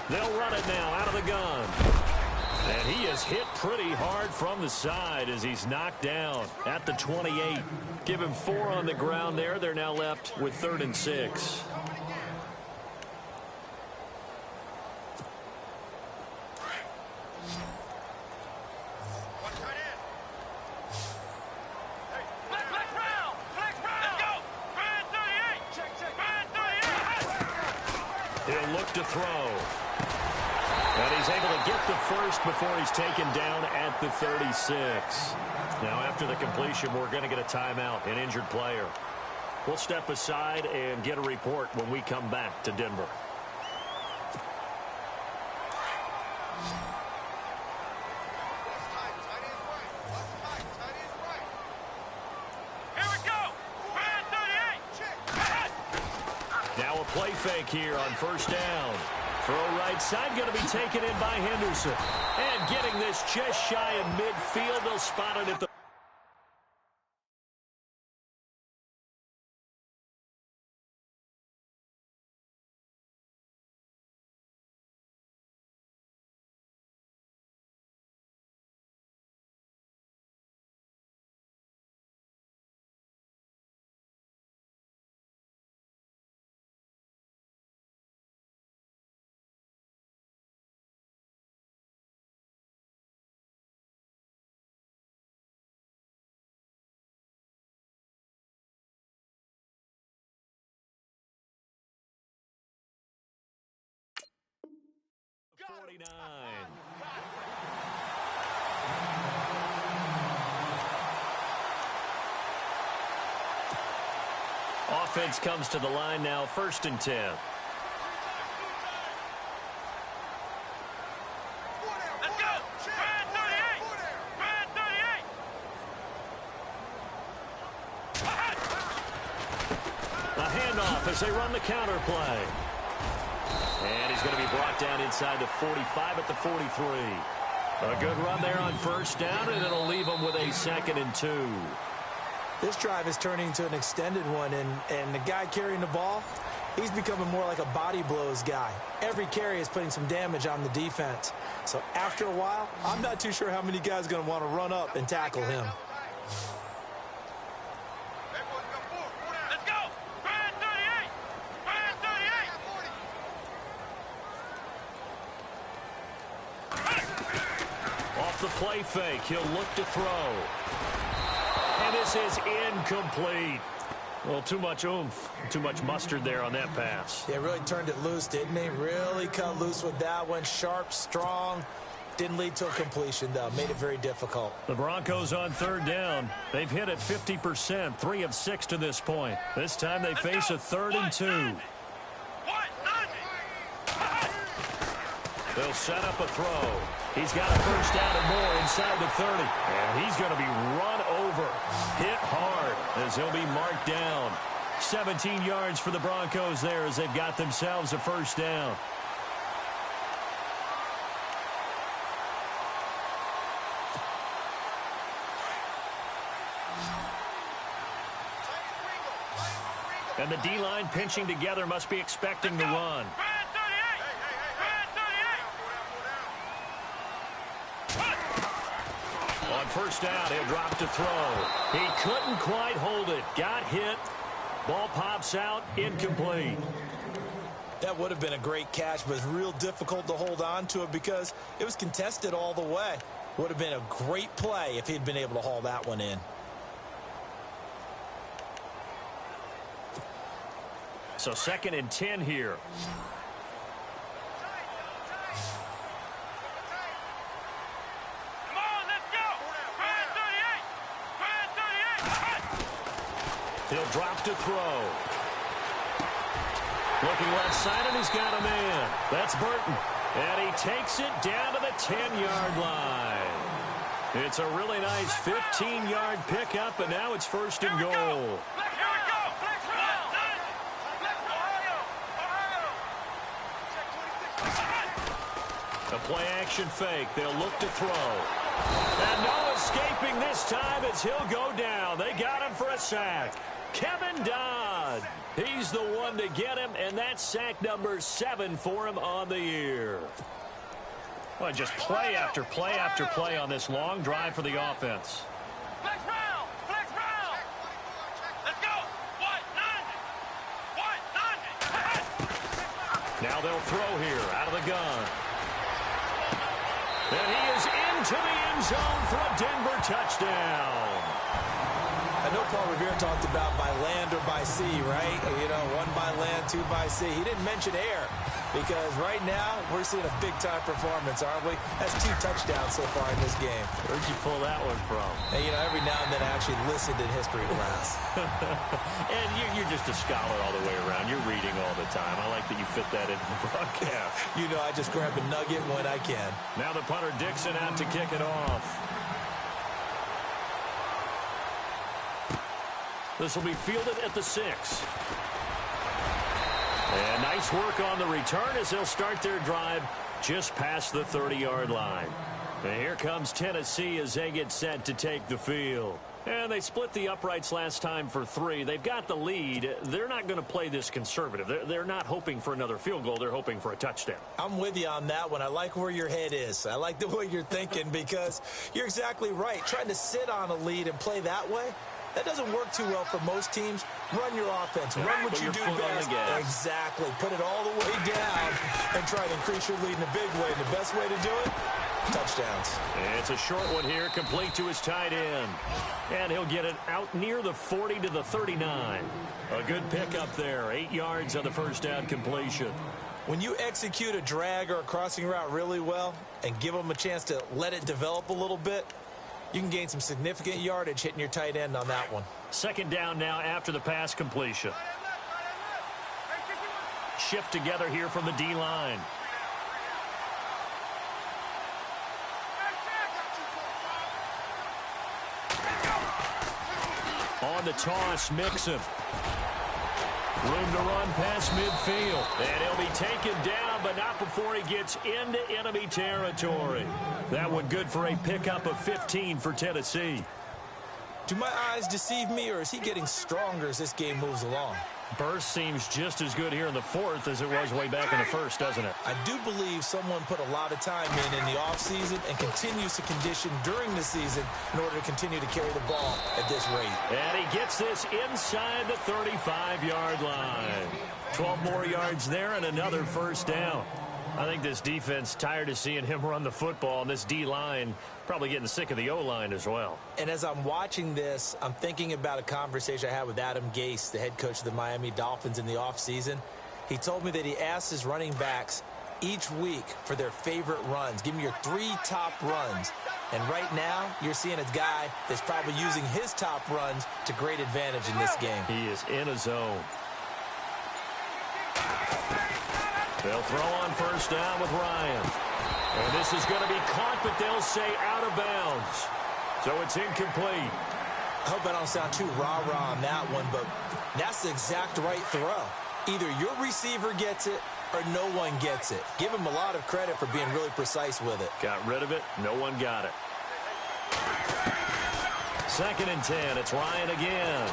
They'll run it now out of the gun. And he is hit pretty hard from the side as he's knocked down at the 28. Give him 4 on the ground there. They're now left with 3rd and 6. He'll look to throw. And he's able to get the first before he's taken down at the 36. Now, after the completion, we're going to get a timeout, an injured player. We'll step aside and get a report when we come back to Denver. Now a play fake here on first down. Throw right side going to be taken in by Henderson. And getting this just shy of midfield. They'll spot it at the 49. Offense comes to the line now, 1st and 10. Let's go! Brad 38! Brad 38! A handoff as they run the counter play. And he's going to be brought down inside the 45 at the 43. A good run there on 1st down, and it'll leave them with a 2nd and 2. This drive is turning into an extended one, and the guy carrying the ball, he's becoming more like a body blows guy. Every carry is putting some damage on the defense. So after a while, I'm not too sure how many guys are going to want to run up and tackle him. Let's go! Brad 38! Brad 38! Off the play fake, he'll look to throw. And this is incomplete. Well, too much oomph, too much mustard there on that pass. Yeah, really turned it loose, didn't he? Really cut loose with that one. Sharp, strong. Didn't lead to a completion, though. Made it very difficult. The Broncos on 3rd down. They've hit it 50%, 3 of 6 to this point. This time they face a 3rd and 2. They'll set up a throw. He's got a 1st down and more inside the 30. And he's going to be run over. Hit hard as he'll be marked down. 17 yards for the Broncos there as they've got themselves a 1st down. And the D-line pinching together must be expecting the run. On 1st down, he'll drop to throw. He couldn't quite hold it. Got hit. Ball pops out. Incomplete. That would have been a great catch, but it's real difficult to hold on to it because it was contested all the way. Would have been a great play if he'd been able to haul that one in. So 2nd and 10 here. He'll drop to throw. Looking left side, and he's got a man. That's Burton. And he takes it down to the 10-yard line. It's a really nice 15-yard pickup, and now it's 1st and goal. A play-action fake. They'll look to throw. And no escaping this time as he'll go down. They got him for a sack. Kevin Dodd. He's the one to get him, and that's sack number 7 for him on the year. Well, just play after play after play on this long drive for the offense. Flex round! Flex round! Let's go! White 90! Now they'll throw here out of the gun. And he is into the end zone for a Denver touchdown. I know Paul Revere talked about by land or by sea, right? You know, 1 by land, 2 by sea. He didn't mention air because right now we're seeing a big-time performance, aren't we? That's 2 touchdowns so far in this game. Where'd you pull that one from? Hey, you know, every now and then I actually listened in history class. And you're just a scholar all the way around. You're reading all the time. I like that you fit that into the broadcast. You know, I just grab a nugget when I can. Now the punter Dixon out to kick it off. This will be fielded at the 6. And nice work on the return as they'll start their drive just past the 30-yard line. And here comes Tennessee as they get set to take the field. And they split the uprights last time for 3. They've got the lead. They're not going to play this conservative. They're not hoping for another field goal. They're hoping for a touchdown. I'm with you on that one. I like where your head is. I like the way you're thinking because you're exactly right. Trying to sit on a lead and play that way, that doesn't work too well for most teams. Run your offense. Run what you do best. Exactly. Put it all the way down and try to increase your lead in a big way. And the best way to do it, touchdowns. It's a short one here, complete to his tight end. And he'll get it out near the 40 to the 39. A good pickup there. 8 yards on the 1st down completion. When you execute a drag or a crossing route really well and give them a chance to let it develop a little bit, you can gain some significant yardage hitting your tight end on that one. Second down now after the pass completion. Shift together here from the D-line. On the toss, Mixon. Room to run past midfield. And he'll be taken down, but not before he gets into enemy territory. That one good for a pickup of 15 for Tennessee. Do my eyes deceive me, or is he getting stronger as this game moves along? Burst seems just as good here in the fourth as it was way back in the first, doesn't it? I do believe someone put a lot of time in the offseason and continues to condition during the season in order to continue to carry the ball at this rate. And he gets this inside the 35-yard line. 12 more yards there and another first down. I think this defense tired of seeing him run the football, and this D-line probably getting sick of the O-line as well. And as I'm watching this, I'm thinking about a conversation I had with Adam Gase, the head coach of the Miami Dolphins, in the offseason. He told me that he asked his running backs each week for their favorite runs. Give me your 3 top runs. And right now, you're seeing a guy that's probably using his top runs to great advantage in this game. He is in a zone. They'll throw on first down with Ryan. And this is going to be caught, but they'll say out of bounds. So it's incomplete. I hope I don't sound too rah-rah on that one, but that's the exact right throw. Either your receiver gets it or no one gets it. Give him a lot of credit for being really precise with it. Got rid of it. No one got it. 2nd and 10. It's Ryan again.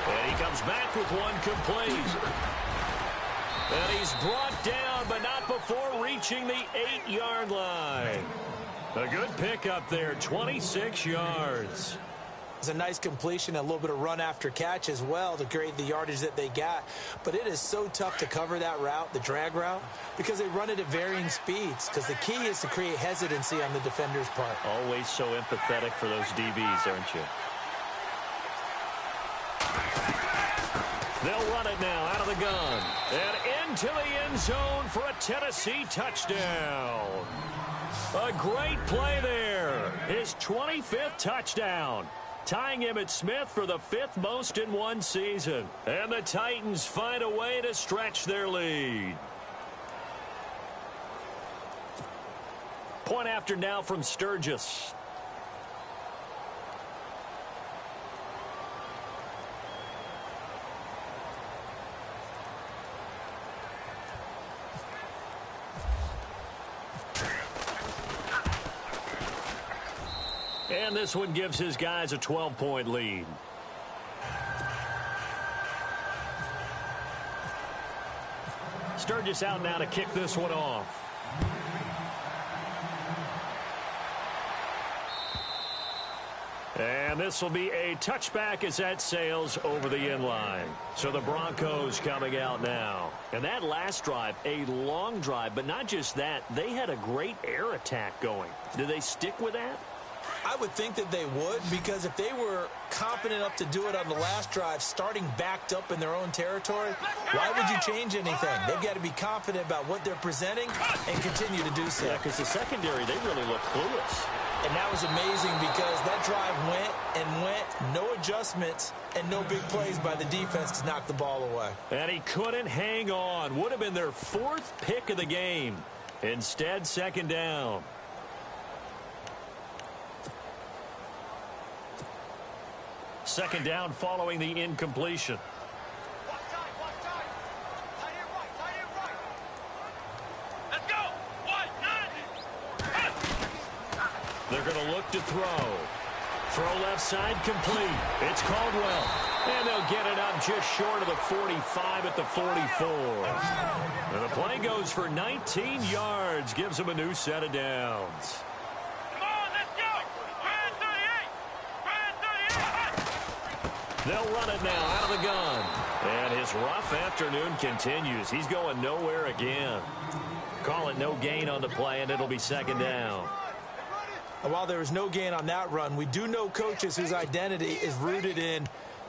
And he comes back with one complete. And he's brought down, but not before reaching the 8-yard line. A good pickup there, 26 yards. It's a nice completion, a little bit of run after catch as well to create the yardage that they got. But it is so tough to cover that route, the drag route, because they run it at varying speeds. Because the key is to create hesitancy on the defender's part. Always so empathetic for those DBs, aren't you? They'll run it now out of the gun. And into the end zone for a Tennessee touchdown. A great play there. His 25th touchdown. Tying Emmitt Smith for the 5th most in one season. And the Titans find a way to stretch their lead. Point after now from Sturgis. And this one gives his guys a 12-point lead. Sturgis out now to kick this one off. And this will be a touchback as that sails over the end line. So the Broncos coming out now. And that last drive, a long drive, but not just that. They had a great air attack going. Do they stick with that? I would think that they would, because if they were confident enough to do it on the last drive, starting backed up in their own territory, why would you change anything? They've got to be confident about what they're presenting and continue to do so. Yeah, because the secondary, they really look clueless. And that was amazing because that drive went and went, no adjustments and no big plays by the defense to knock the ball away. And he couldn't hang on. Would have been their 4th pick of the game. Instead, 2nd down. Second down following the incompletion. Let's go. They're going to look to throw. Throw left side complete. It's Caldwell. And they'll get it up just short of the 45 at the 44. And the play goes for 19 yards. Gives them a new set of downs. They'll run it now out of the gun. And his rough afternoon continues. He's going nowhere again. Call it no gain on the play, and it'll be 2nd down. And while there was no gain on that run, we do know coaches whose identity is rooted in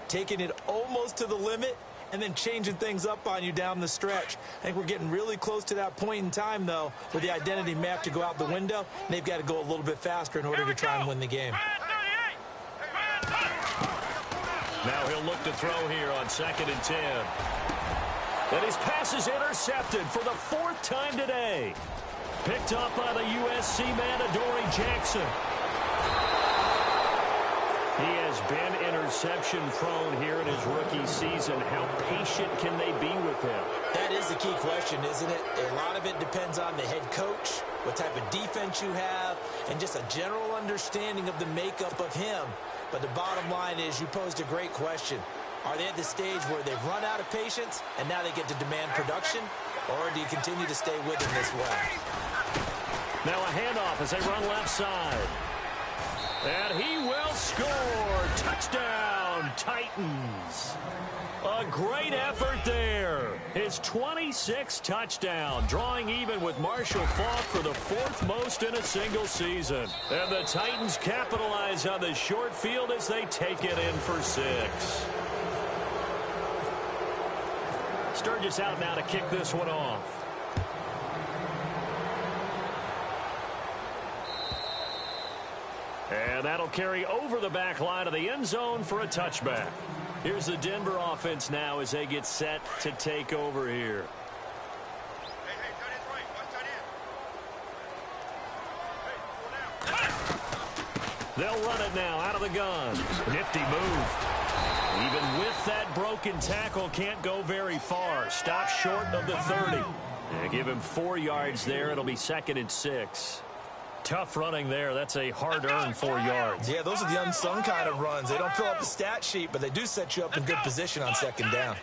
taking it almost to the limit and then changing things up on you down the stretch. I think we're getting really close to that point in time, though, where the identity may have to go out the window, and they've got to go a little bit faster in order to try and win the game. Now he'll look to throw here on 2nd and 10. And his pass is intercepted for the 4th time today. Picked up by the USC man, Adoree Jackson. He has been interception-prone here in his rookie season. How patient can they be with him? That is the key question, isn't it? A lot of it depends on the head coach, what type of defense you have, and just a general understanding of the makeup of him. But the bottom line is you posed a great question. Are they at the stage where they've run out of patience and now they get to demand production? Or do you continue to stay with him this way? Now a handoff as they run left side. And he will score. Touchdown, Titans. A great effort there. His 26th touchdown, drawing even with Marshall Faulk for the 4th most in a single season. And the Titans capitalize on the short field as they take it in for 6. Sturgis out now to kick this one off. And that'll carry over the back line of the end zone for a touchback. Here's the Denver offense now as they get set to take over here. They'll run it now out of the gun. Nifty move. Even with that broken tackle, can't go very far. Stop short of the 30. And give him 4 yards there. It'll be 2nd and 6. Tough running there. That's a hard-earned 4 yards. Yeah, those are the unsung kind of runs. They don't fill up the stat sheet, but they do set you up in good position on 2nd down.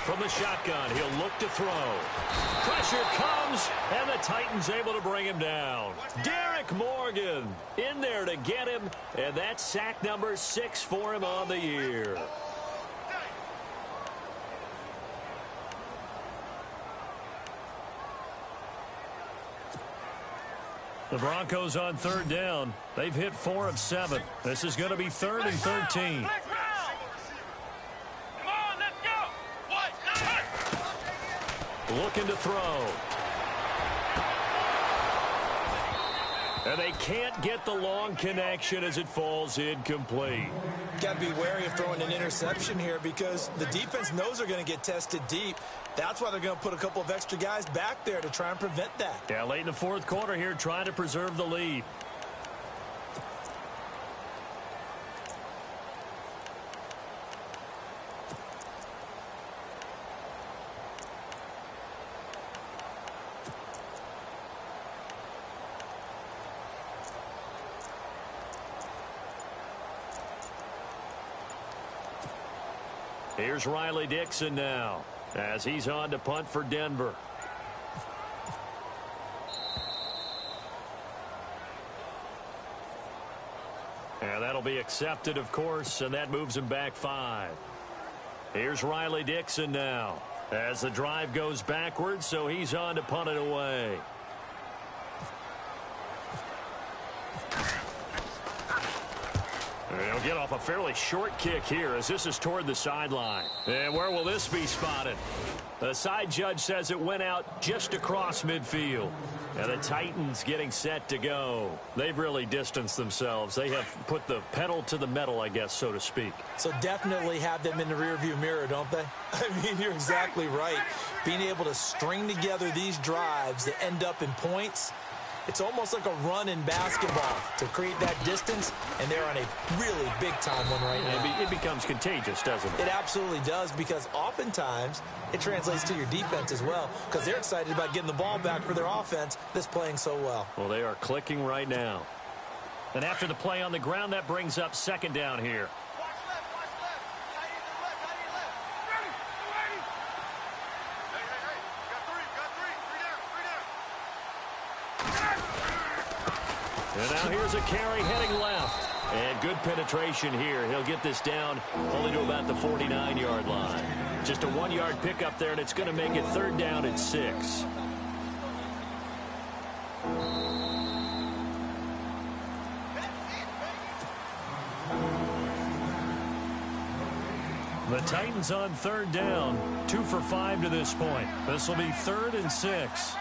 From the shotgun, he'll look to throw. Pressure comes, and the Titans able to bring him down. Derek Morgan in there to get him, and that's sack number 6 for him on the year. The Broncos on 3rd down. They've hit 4 of 7. This is going to be 3rd and 13. Looking to throw. And they can't get the long connection as it falls incomplete. Got to be wary of throwing an interception here because the defense knows they're going to get tested deep. That's why they're going to put a couple of extra guys back there to try and prevent that. Yeah, late in the 4th quarter here, trying to preserve the lead. Here's Riley Dixon now as he's on to punt for Denver. And that'll be accepted, of course, and that moves him back 5. Here's Riley Dixon now as the drive goes backwards, so he's on to punt it away. They'll get off a fairly short kick here as this is toward the sideline. And where will this be spotted? The side judge says it went out just across midfield. And the Titans getting set to go. They've really distanced themselves. They have put the pedal to the metal, I guess, so to speak. So definitely have them in the rearview mirror, don't they? I mean, you're exactly right. Being able to string together these drives that end up in points, it's almost like a run in basketball to create that distance, and they're on a really big-time one right now. It becomes contagious, doesn't it? It absolutely does, because oftentimes it translates to your defense as well, because they're excited about getting the ball back for their offense that's playing so well. Well, they are clicking right now. And after the play on the ground, that brings up 2nd down here. And now here's a carry heading left. And good penetration here. He'll get this down only to about the 49-yard line. Just a 1-yard pickup there, and it's going to make it 3rd down and 6. The Titans on third down, 2 for 5 to this point. This will be 3rd and 6.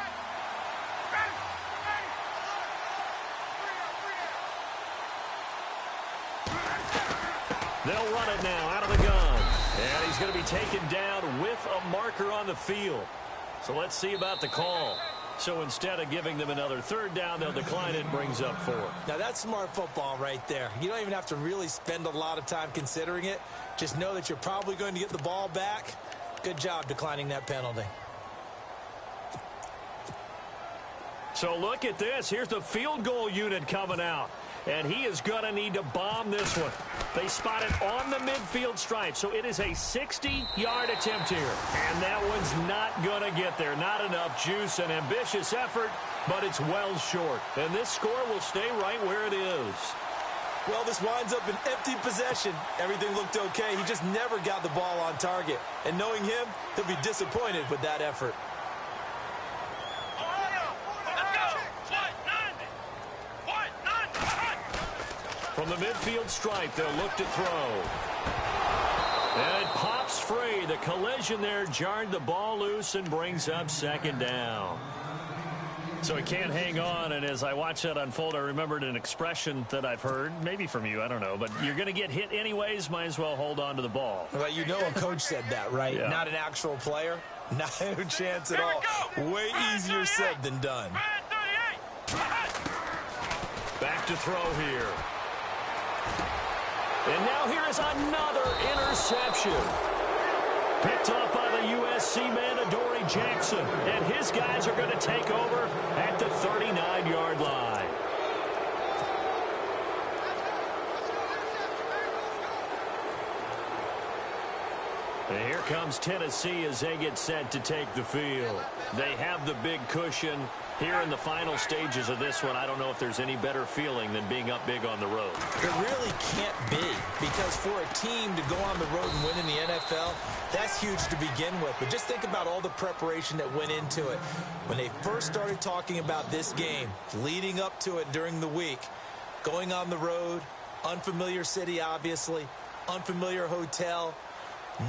They'll run it now out of the gun. And he's going to be taken down with a marker on the field. So let's see about the call. So instead of giving them another third down, they'll decline it and brings up 4. Now that's smart football right there. You don't even have to really spend a lot of time considering it. Just know that you're probably going to get the ball back. Good job declining that penalty. So look at this. Here's the field goal unit coming out. And he is going to need to bomb this one. They spot it on the midfield stripe, so it is a 60-yard attempt here. And that one's not going to get there. Not enough juice, an ambitious effort, but it's well short. And this score will stay right where it is. Well, this winds up an empty possession. Everything looked okay. He just never got the ball on target. And knowing him, he'll be disappointed with that effort. From the midfield stripe, they'll look to throw. And it pops free. The collision there jarred the ball loose and brings up 2nd down. So he can't hang on, and as I watch that unfold, I remembered an expression that I've heard, maybe from you, I don't know, but you're going to get hit anyways, might as well hold on to the ball. Well, you know a coach said that, right? Yeah. Not an actual player. Not a chance at all. Way easier said than done. Back to throw here. And now here is another interception. Picked off by the USC man, Adoree Jackson. And his guys are going to take over at the 39-yard line. And here comes Tennessee as they get set to take the field. They have the big cushion. Here in the final stages of this one, I don't know if there's any better feeling than being up big on the road. It really can't be, because for a team to go on the road and win in the NFL, that's huge to begin with. But just think about all the preparation that went into it. When they first started talking about this game, leading up to it during the week, going on the road, unfamiliar city, obviously, unfamiliar hotel,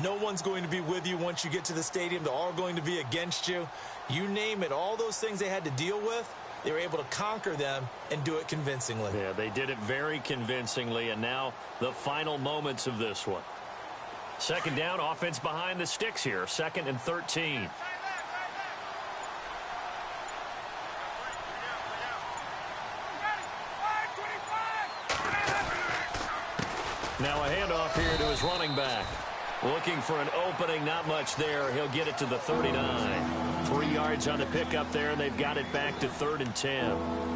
no one's going to be with you once you get to the stadium. They're all going to be against you. You name it, all those things they had to deal with, they were able to conquer them and do it convincingly. Yeah, they did it very convincingly, and now the final moments of this one. 2nd down, offense behind the sticks here, 2nd and 13. Now a handoff here to his running back. Looking for an opening, not much there. He'll get it to the 39. 3 yards on the pickup there, and they've got it back to 3rd and 10.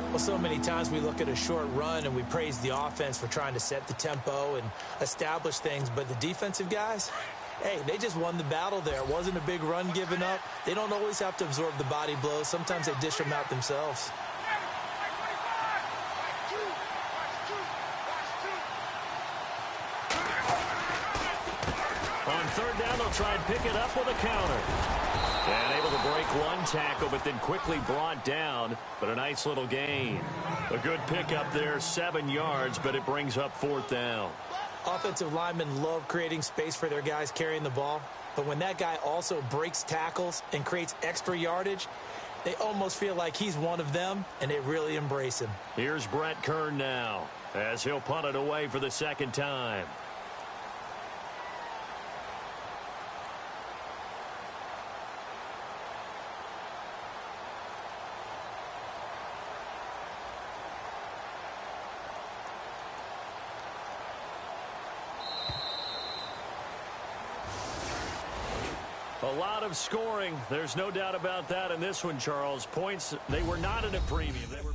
Well, so many times we look at a short run and we praise the offense for trying to set the tempo and establish things, but the defensive guys, hey, they just won the battle there. It wasn't a big run given up. They don't always have to absorb the body blows. Sometimes they dish them out themselves. On 3rd down, they'll try and pick it up with a counter. And able to break one tackle, but then quickly brought down. But a nice little gain. A good pickup there, 7 yards, but it brings up 4th down. Offensive linemen love creating space for their guys carrying the ball. But when that guy also breaks tackles and creates extra yardage, they almost feel like he's one of them, and they really embrace him. Here's Brett Kern now, as he'll punt it away for the 2nd time. A lot of scoring. There's no doubt about that in this one, Charles. Points, they were not at a premium. They were